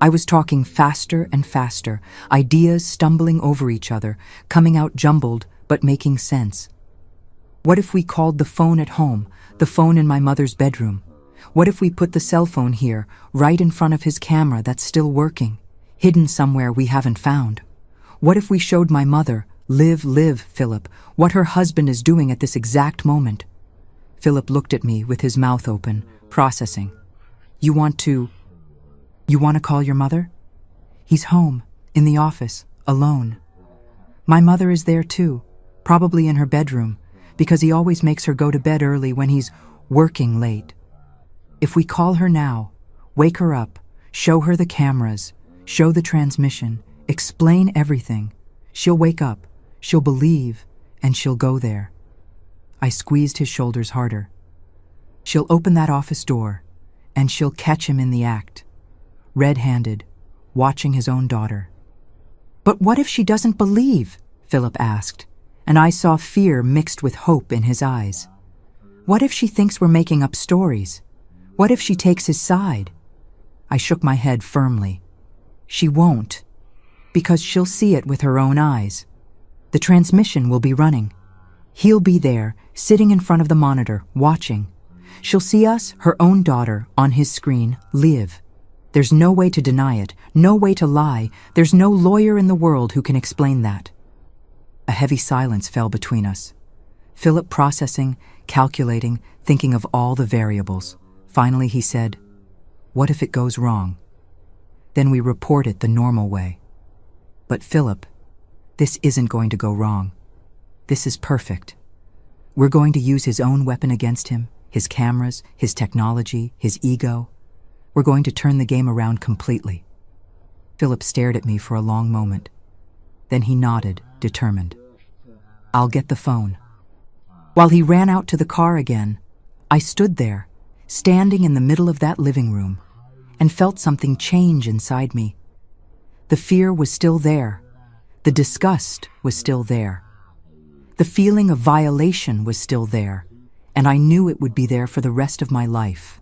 I was talking faster and faster, ideas stumbling over each other, coming out jumbled but making sense. What if we called the phone at home, the phone in my mother's bedroom? What if we put the cell phone here, right in front of his camera that's still working, hidden somewhere we haven't found? What if we showed my mother, live, Philip, what her husband is doing at this exact moment? Philip looked at me with his mouth open, processing. You want to call your mother? He's home, in the office, alone. My mother is there too, probably in her bedroom, because he always makes her go to bed early when he's working late. If we call her now, wake her up, show her the cameras, show the transmission, explain everything, she'll wake up, she'll believe, and she'll go there. I squeezed his shoulders harder. She'll open that office door, and she'll catch him in the act, red-handed, watching his own daughter. But what if she doesn't believe? Philip asked, and I saw fear mixed with hope in his eyes. What if she thinks we're making up stories? What if she takes his side? I shook my head firmly. She won't, because she'll see it with her own eyes. The transmission will be running. He'll be there, sitting in front of the monitor, watching. She'll see us, her own daughter, on his screen, live. There's no way to deny it, no way to lie. There's no lawyer in the world who can explain that. A heavy silence fell between us. Philip processing, calculating, thinking of all the variables. Finally he said, "What if it goes wrong?" Then we report it the normal way. But Philip, this isn't going to go wrong. This is perfect. We're going to use his own weapon against him, his cameras, his technology, his ego. We're going to turn the game around completely. Philip stared at me for a long moment. Then he nodded, determined. I'll get the phone. While he ran out to the car again, I stood there, standing in the middle of that living room, and felt something change inside me. The fear was still there. The disgust was still there. The feeling of violation was still there, and I knew it would be there for the rest of my life.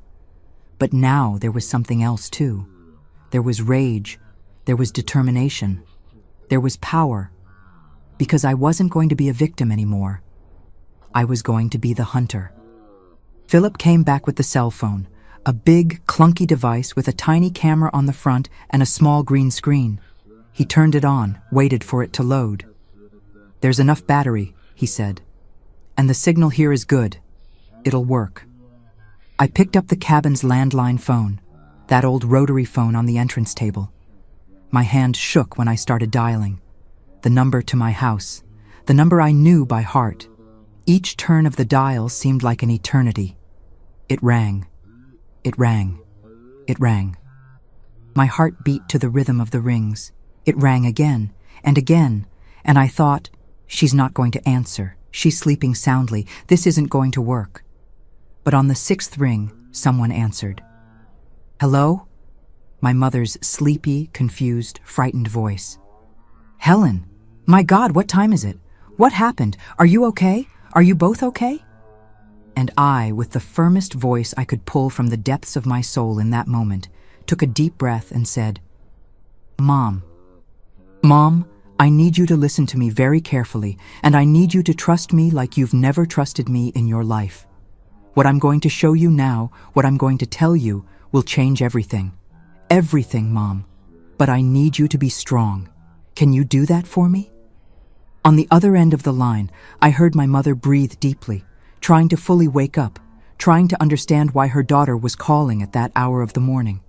But now there was something else too. There was rage. There was determination. There was power. Because I wasn't going to be a victim anymore. I was going to be the hunter. Philip came back with the cell phone, a big, clunky device with a tiny camera on the front and a small green screen. He turned it on, waited for it to load. There's enough battery, he said. And the signal here is good. It'll work. I picked up the cabin's landline phone, that old rotary phone on the entrance table. My hand shook when I started dialing. The number to my house, the number I knew by heart. Each turn of the dial seemed like an eternity. It rang. It rang. It rang. My heart beat to the rhythm of the rings. It rang again, and I thought, she's not going to answer. She's sleeping soundly. This isn't going to work. But on the 6th ring, someone answered. Hello? My mother's sleepy, confused, frightened voice. Helen! My God, what time is it? What happened? Are you okay? Are you both okay? And I, with the firmest voice I could pull from the depths of my soul in that moment, took a deep breath and said, Mom, I need you to listen to me very carefully, and I need you to trust me like you've never trusted me in your life. What I'm going to show you now, what I'm going to tell you, will change everything. Everything, Mom. But I need you to be strong. Can you do that for me? On the other end of the line, I heard my mother breathe deeply, trying to fully wake up, trying to understand why her daughter was calling at that hour of the morning.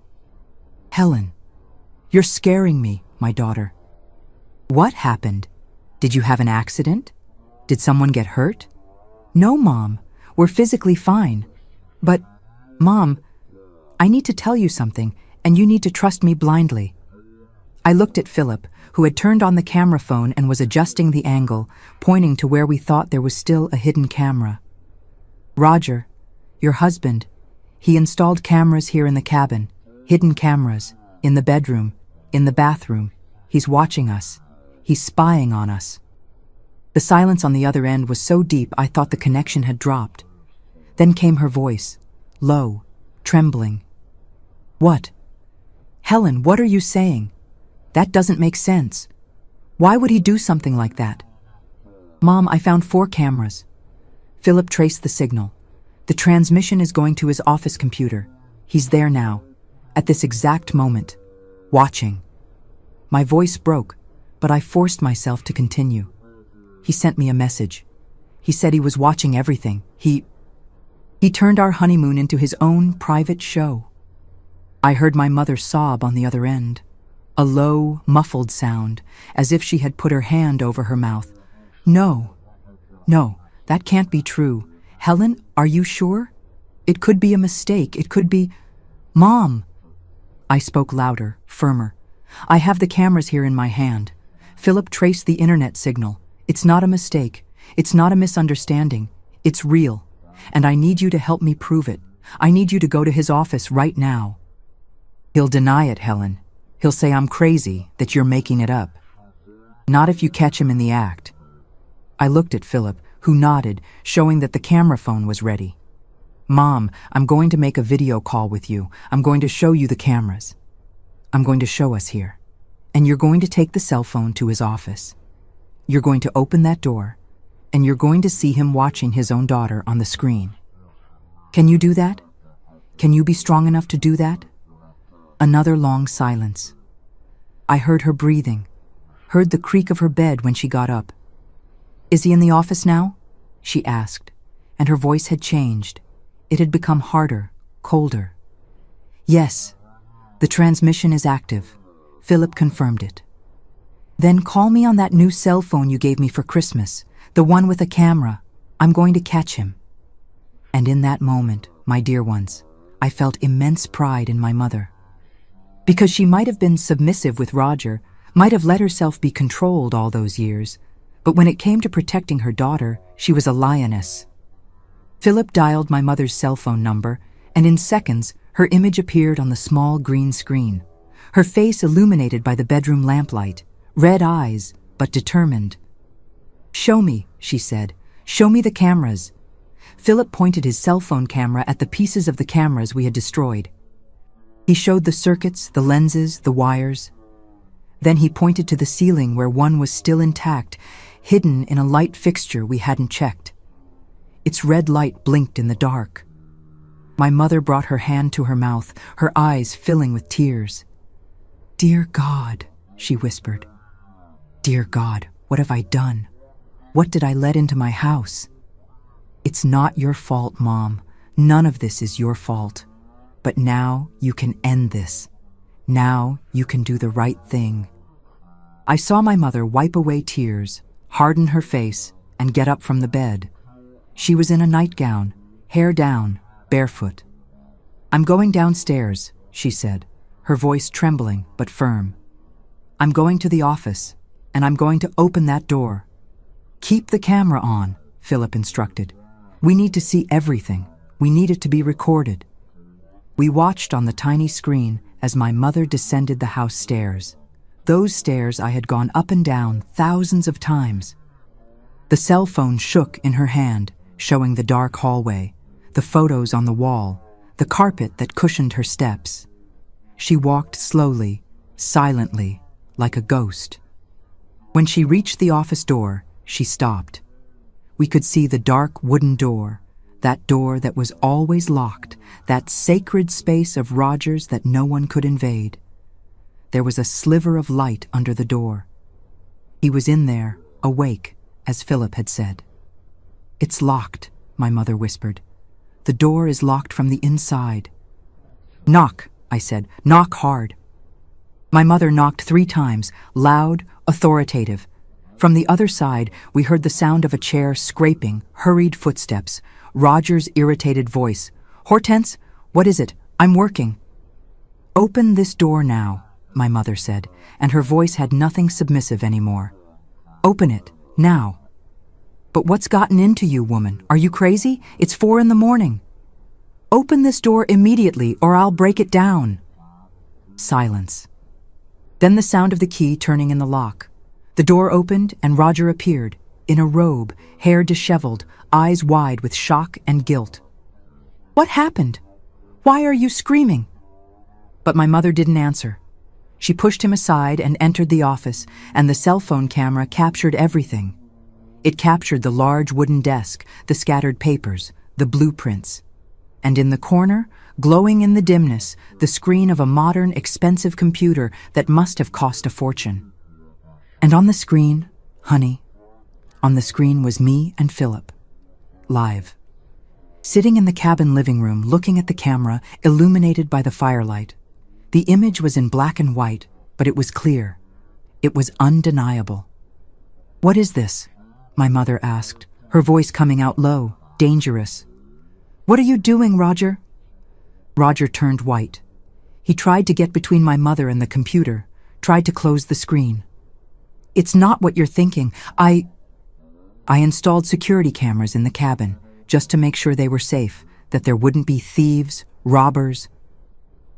Helen, you're scaring me, my daughter. What happened? Did you have an accident? Did someone get hurt? No, Mom. We're physically fine. But, Mom, I need to tell you something, and you need to trust me blindly. I looked at Philip, who had turned on the camera phone and was adjusting the angle, pointing to where we thought there was still a hidden camera. Roger, your husband, he installed cameras here in the cabin, hidden cameras, in the bedroom, in the bathroom. He's watching us. He's spying on us. The silence on the other end was so deep I thought the connection had dropped. Then came her voice, low, trembling. "What? Helen, what are you saying? That doesn't make sense. Why would he do something like that?" "Mom, I found 4 cameras." Philip traced the signal. "The transmission is going to his office computer. He's there now, at this exact moment, watching." My voice broke, but I forced myself to continue. "He sent me a message. He said he was watching everything. He turned our honeymoon into his own private show." I heard my mother sob on the other end, a low, muffled sound, as if she had put her hand over her mouth. No, that can't be true. Helen, are you sure? It could be a mistake. It could be... Mom!" I spoke louder, firmer. "I have the cameras here in my hand. Philip traced the internet signal. It's not a mistake. It's not a misunderstanding. It's real. And I need you to help me prove it. I need you to go to his office right now." "He'll deny it, Helen. He'll say I'm crazy, that you're making it up. Not if you catch him in the act." I looked at Philip, who nodded, showing that the camera phone was ready. "Mom, I'm going to make a video call with you. I'm going to show you the cameras. I'm going to show us here. And you're going to take the cell phone to his office. You're going to open that door, and you're going to see him watching his own daughter on the screen. Can you do that? Can you be strong enough to do that?" Another long silence. I heard her breathing, heard the creak of her bed when she got up. "Is he in the office now?" she asked, and her voice had changed. It had become harder, colder. "Yes, the transmission is active." Philip confirmed it. "Then call me on that new cell phone you gave me for Christmas, the one with a camera. I'm going to catch him." And in that moment, my dear ones, I felt immense pride in my mother. Because she might have been submissive with Roger, might have let herself be controlled all those years, but when it came to protecting her daughter, she was a lioness. Philip dialed my mother's cell phone number, and in seconds, her image appeared on the small green screen, her face illuminated by the bedroom lamplight, red eyes, but determined. "Show me," she said. "Show me the cameras." Philip pointed his cell phone camera at the pieces of the cameras we had destroyed. He showed the circuits, the lenses, the wires. Then he pointed to the ceiling where one was still intact, hidden in a light fixture we hadn't checked. Its red light blinked in the dark. My mother brought her hand to her mouth, her eyes filling with tears. "Dear God," she whispered. "Dear God, what have I done? What did I let into my house?" "It's not your fault, Mom. None of this is your fault. But now you can end this. Now you can do the right thing." I saw my mother wipe away tears, harden her face, and get up from the bed. She was in a nightgown, hair down, barefoot. "I'm going downstairs," she said, her voice trembling but firm. "I'm going to the office, and I'm going to open that door." "Keep the camera on," Philip instructed. "We need to see everything. We need it to be recorded." We watched on the tiny screen as my mother descended the house stairs. Those stairs I had gone up and down thousands of times. The cell phone shook in her hand, showing the dark hallway, the photos on the wall, the carpet that cushioned her steps. She walked slowly, silently, like a ghost. When she reached the office door, she stopped. We could see the dark wooden door, that door that was always locked, that sacred space of Roger's that no one could invade. There was a sliver of light under the door. He was in there, awake, as Philip had said. "It's locked," my mother whispered. "The door is locked from the inside." "Knock," I said. "Knock hard." My mother knocked 3 times, loud, authoritative. From the other side, we heard the sound of a chair scraping, hurried footsteps, Roger's irritated voice. "Hortense, what is it? I'm working." "Open this door now," my mother said, and her voice had nothing submissive anymore. "Open it, now." "But what's gotten into you, woman? Are you crazy? It's 4 a.m. "Open this door immediately, or I'll break it down." Silence. Then the sound of the key turning in the lock. The door opened and Roger appeared, in a robe, hair disheveled, eyes wide with shock and guilt. What happened? Why are you screaming?" But my mother didn't answer. She pushed him aside and entered the office, and the cell phone camera captured everything. It captured the large wooden desk, the scattered papers, the blueprints. And in the corner, glowing in the dimness, the screen of a modern, expensive computer that must have cost a fortune. And on the screen, honey, on the screen was me and Philip, live. Sitting in the cabin living room, looking at the camera, illuminated by the firelight. The image was in black and white, but it was clear. It was undeniable. "What is this?" my mother asked, her voice coming out low, dangerous. "What are you doing, Roger?" Roger turned white. He tried to get between my mother and the computer, tried to close the screen. "It's not what you're thinking. I installed security cameras in the cabin, just to make sure they were safe, that there wouldn't be thieves, robbers."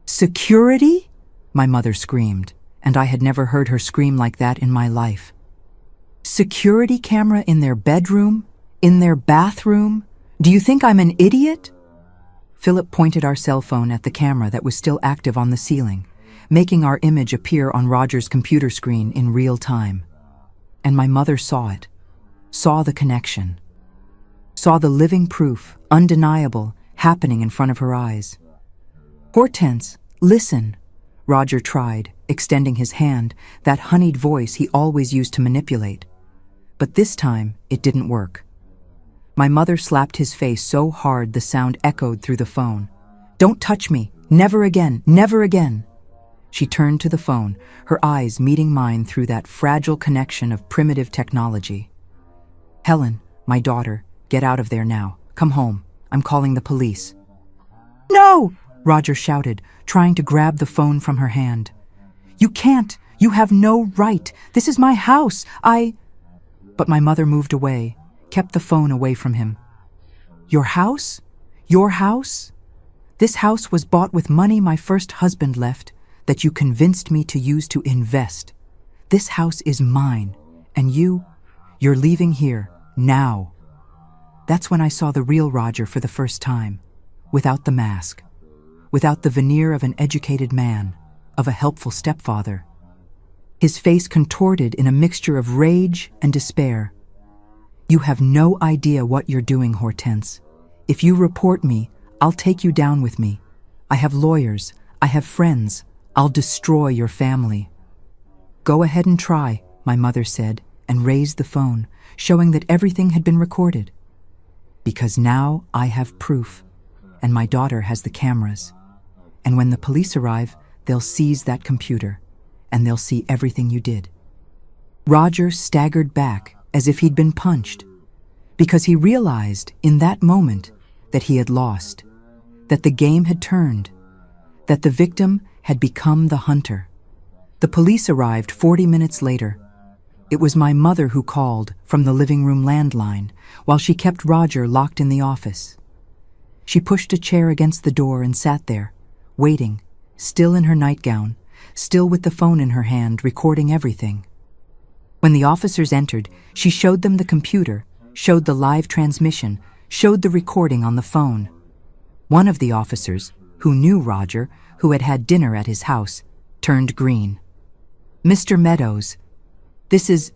"Security?" my mother screamed, and I had never heard her scream like that in my life. "Security camera in their bedroom? In their bathroom? Do you think I'm an idiot?" Philip pointed our cell phone at the camera that was still active on the ceiling, making our image appear on Roger's computer screen in real time. And my mother saw it, saw the connection, saw the living proof, undeniable, happening in front of her eyes. "Hortense, listen," Roger tried, extending his hand, that honeyed voice he always used to manipulate. But this time, it didn't work. My mother slapped his face so hard the sound echoed through the phone. "Don't touch me! Never again! Never again!" She turned to the phone, her eyes meeting mine through that fragile connection of primitive technology. "Helen, my daughter, get out of there now. Come home. I'm calling the police." "No!" Roger shouted, trying to grab the phone from her hand. "You can't! You have no right! This is my house! But my mother moved away, kept the phone away from him. "Your house? Your house? This house was bought with money my first husband left, that you convinced me to use to invest. This house is mine, and you're leaving here, now." That's when I saw the real Roger for the first time, without the mask, without the veneer of an educated man, of a helpful stepfather. His face contorted in a mixture of rage and despair. "You have no idea what you're doing, Hortense. If you report me, I'll take you down with me. I have lawyers, I have friends. I'll destroy your family." "Go ahead and try," my mother said, and raised the phone, showing that everything had been recorded. "Because now I have proof, and my daughter has the cameras. And when the police arrive, they'll seize that computer, and they'll see everything you did." Roger staggered back as if he'd been punched, because he realized in that moment that he had lost, that the game had turned, that the victim had become the hunter. The police arrived 40 minutes later. It was my mother who called from the living room landline while she kept Roger locked in the office. She pushed a chair against the door and sat there, waiting, still in her nightgown, still with the phone in her hand, recording everything. When the officers entered, she showed them the computer, showed the live transmission, showed the recording on the phone. One of the officers, who knew Roger, who had had dinner at his house, turned green. "Mr. Meadows, this is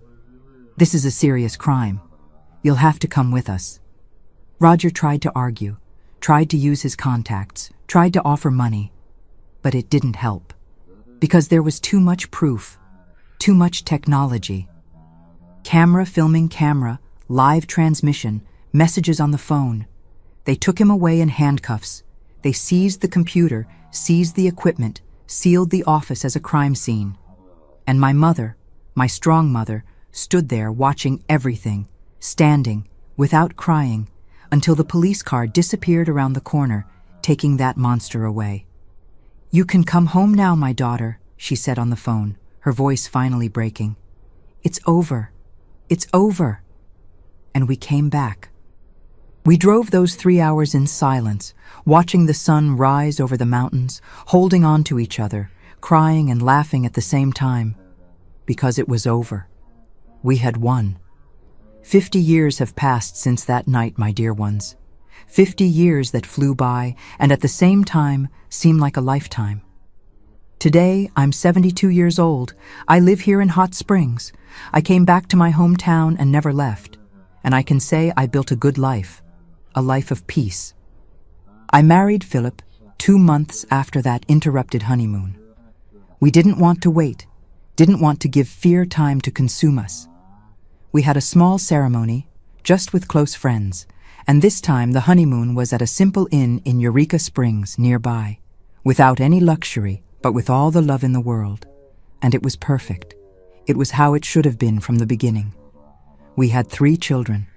a serious crime. You'll have to come with us." Roger tried to argue, tried to use his contacts, tried to offer money, but it didn't help, because there was too much proof, too much technology. Camera filming camera, live transmission, messages on the phone. They took him away in handcuffs. They seized the computer, seized the equipment, sealed the office as a crime scene. And my mother, my strong mother, stood there watching everything, standing, without crying, until the police car disappeared around the corner, taking that monster away. "You can come home now, my daughter," she said on the phone, her voice finally breaking. "It's over. It's over." And we came back. We drove those 3 hours in silence, watching the sun rise over the mountains, holding on to each other, crying and laughing at the same time, because it was over. We had won. 50 years have passed since that night, my dear ones. 50 years that flew by and at the same time seemed like a lifetime. Today, I'm 72 years old. I live here in Hot Springs. I came back to my hometown and never left. And I can say I built a good life, a life of peace. I married Philip 2 months after that interrupted honeymoon. We didn't want to wait, didn't want to give fear time to consume us. We had a small ceremony, just with close friends, and this time the honeymoon was at a simple inn in Eureka Springs nearby, without any luxury, but with all the love in the world. And it was perfect. It was how it should have been from the beginning. We had 3 children.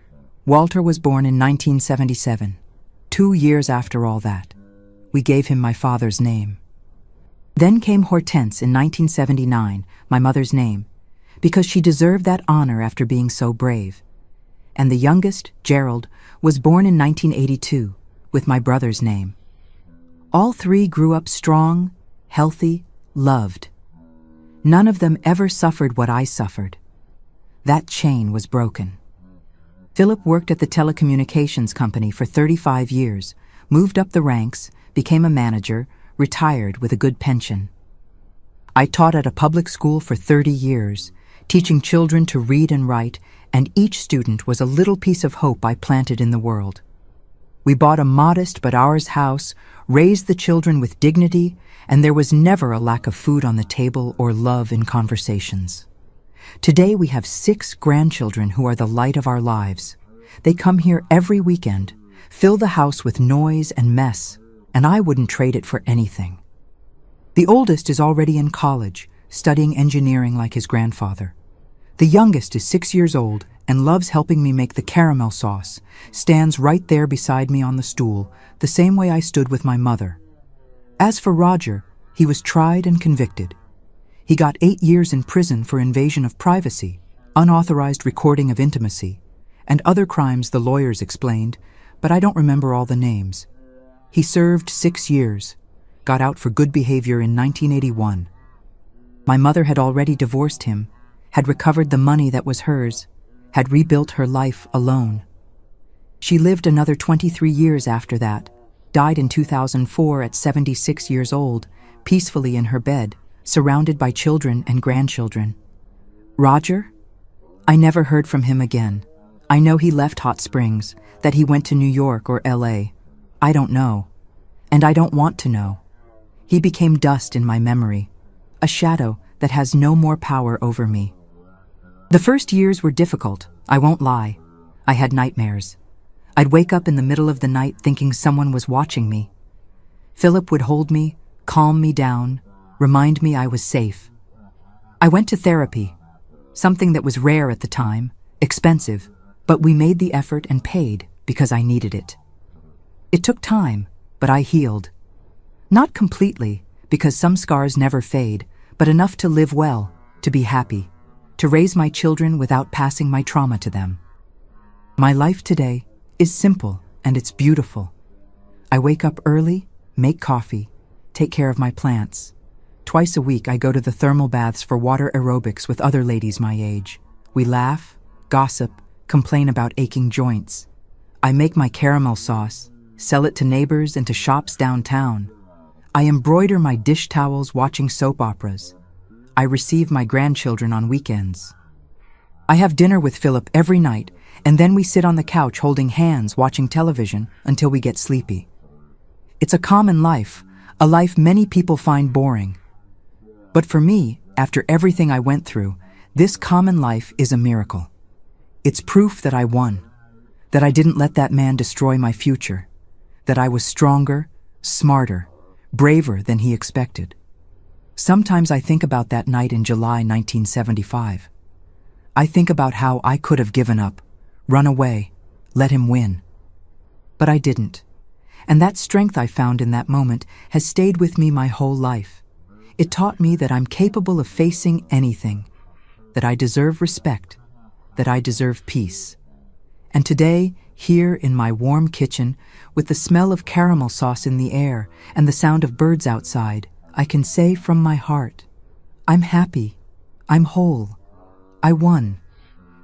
Walter was born in 1977, 2 years after all that. We gave him my father's name. Then came Hortense in 1979, my mother's name, because she deserved that honor after being so brave. And the youngest, Gerald, was born in 1982, with my brother's name. All 3 grew up strong, healthy, loved. None of them ever suffered what I suffered. That chain was broken. Philip worked at the telecommunications company for 35 years, moved up the ranks, became a manager, retired with a good pension. I taught at a public school for 30 years, teaching children to read and write, and each student was a little piece of hope I planted in the world. We bought a modest but ours house, raised the children with dignity, and there was never a lack of food on the table or love in conversations. Today we have 6 grandchildren who are the light of our lives. They come here every weekend, fill the house with noise and mess, and I wouldn't trade it for anything. The oldest is already in college, studying engineering like his grandfather. The youngest is 6 years old and loves helping me make the caramel sauce, stands right there beside me on the stool, the same way I stood with my mother. As for Roger, he was tried and convicted. He got 8 years in prison for invasion of privacy, unauthorized recording of intimacy, and other crimes the lawyers explained, but I don't remember all the names. He served 6 years, got out for good behavior in 1981. My mother had already divorced him, had recovered the money that was hers, had rebuilt her life alone. She lived another 23 years after that, died in 2004 at 76 years old, peacefully in her bed, surrounded by children and grandchildren. Roger? I never heard from him again. I know he left Hot Springs, that he went to New York or LA. I don't know. And I don't want to know. He became dust in my memory, a shadow that has no more power over me. The first years were difficult, I won't lie. I had nightmares. I'd wake up in the middle of the night thinking someone was watching me. Philip would hold me, calm me down, remind me I was safe. I went to therapy, something that was rare at the time, expensive, but we made the effort and paid because I needed it. It took time, but I healed. Not completely, because some scars never fade, but enough to live well, to be happy, to raise my children without passing my trauma to them. My life today is simple and it's beautiful. I wake up early, make coffee, take care of my plants. Twice a week I go to the thermal baths for water aerobics with other ladies my age. We laugh, gossip, complain about aching joints. I make my caramel sauce, sell it to neighbors and to shops downtown. I embroider my dish towels watching soap operas. I receive my grandchildren on weekends. I have dinner with Philip every night, and then we sit on the couch holding hands watching television until we get sleepy. It's a common life, a life many people find boring. But for me, after everything I went through, this common life is a miracle. It's proof that I won, that I didn't let that man destroy my future, that I was stronger, smarter, braver than he expected. Sometimes I think about that night in July 1975. I think about how I could have given up, run away, let him win. But I didn't. And that strength I found in that moment has stayed with me my whole life. It taught me that I'm capable of facing anything, that I deserve respect, that I deserve peace. And today, here in my warm kitchen, with the smell of caramel sauce in the air and the sound of birds outside, I can say from my heart, I'm happy, I'm whole, I won.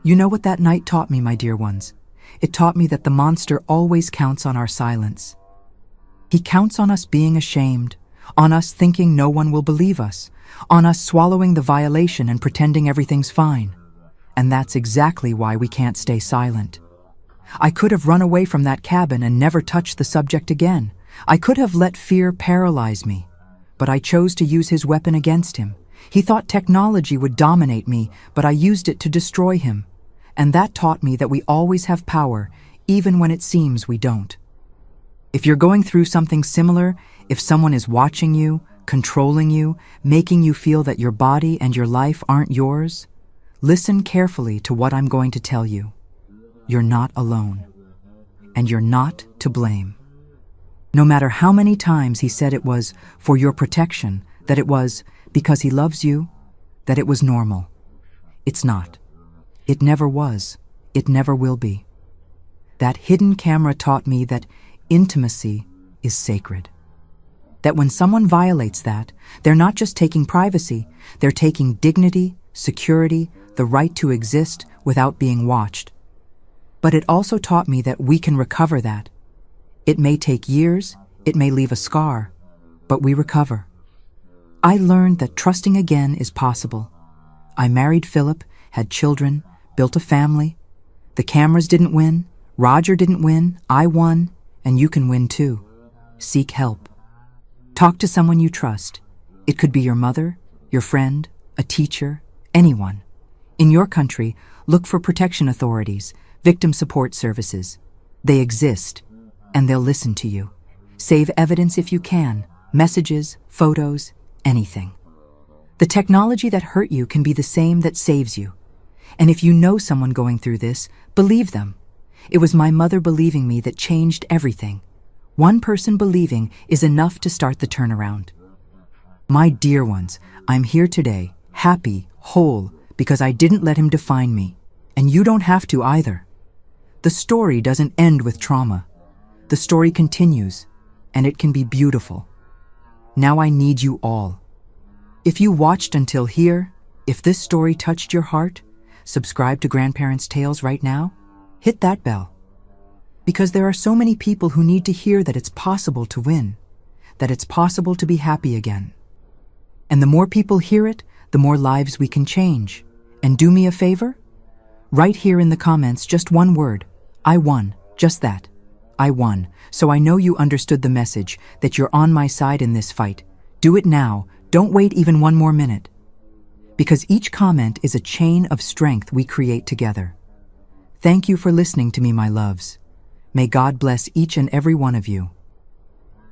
You know what that night taught me, my dear ones? It taught me that the monster always counts on our silence. He counts on us being ashamed, on us thinking no one will believe us, on us swallowing the violation and pretending everything's fine. And that's exactly why we can't stay silent. I could have run away from that cabin and never touched the subject again. I could have let fear paralyze me, but I chose to use his weapon against him. He thought technology would dominate me, but I used it to destroy him. And that taught me that we always have power, even when it seems we don't. If you're going through something similar, if someone is watching you, controlling you, making you feel that your body and your life aren't yours, listen carefully to what I'm going to tell you. You're not alone. And you're not to blame. No matter how many times he said it was for your protection, that it was because he loves you, that it was normal. It's not. It never was. It never will be. That hidden camera taught me that intimacy is sacred. That when someone violates that, they're not just taking privacy, they're taking dignity, security, the right to exist without being watched. But it also taught me that we can recover that. It may take years, it may leave a scar, but we recover. I learned that trusting again is possible. I married Philip, had children, built a family. The cameras didn't win, Roger didn't win, I won, and you can win too. Seek help. Talk to someone you trust. It could be your mother, your friend, a teacher, anyone. In your country, look for protection authorities, victim support services. They exist, and they'll listen to you. Save evidence if you can, messages, photos, anything. The technology that hurt you can be the same that saves you. And if you know someone going through this, believe them. It was my mother believing me that changed everything. One person believing is enough to start the turnaround. My dear ones, I'm here today, happy, whole, because I didn't let him define me. And you don't have to either. The story doesn't end with trauma. The story continues, and it can be beautiful. Now I need you all. If you watched until here, if this story touched your heart, subscribe to Grandparents' Tales right now. Hit that bell. Because there are so many people who need to hear that it's possible to win, that it's possible to be happy again. And the more people hear it, the more lives we can change. And do me a favor? Write here in the comments just one word. I won. Just that. I won. So I know you understood the message, that you're on my side in this fight. Do it now. Don't wait even one more minute. Because each comment is a chain of strength we create together. Thank you for listening to me, my loves. May God bless each and every one of you.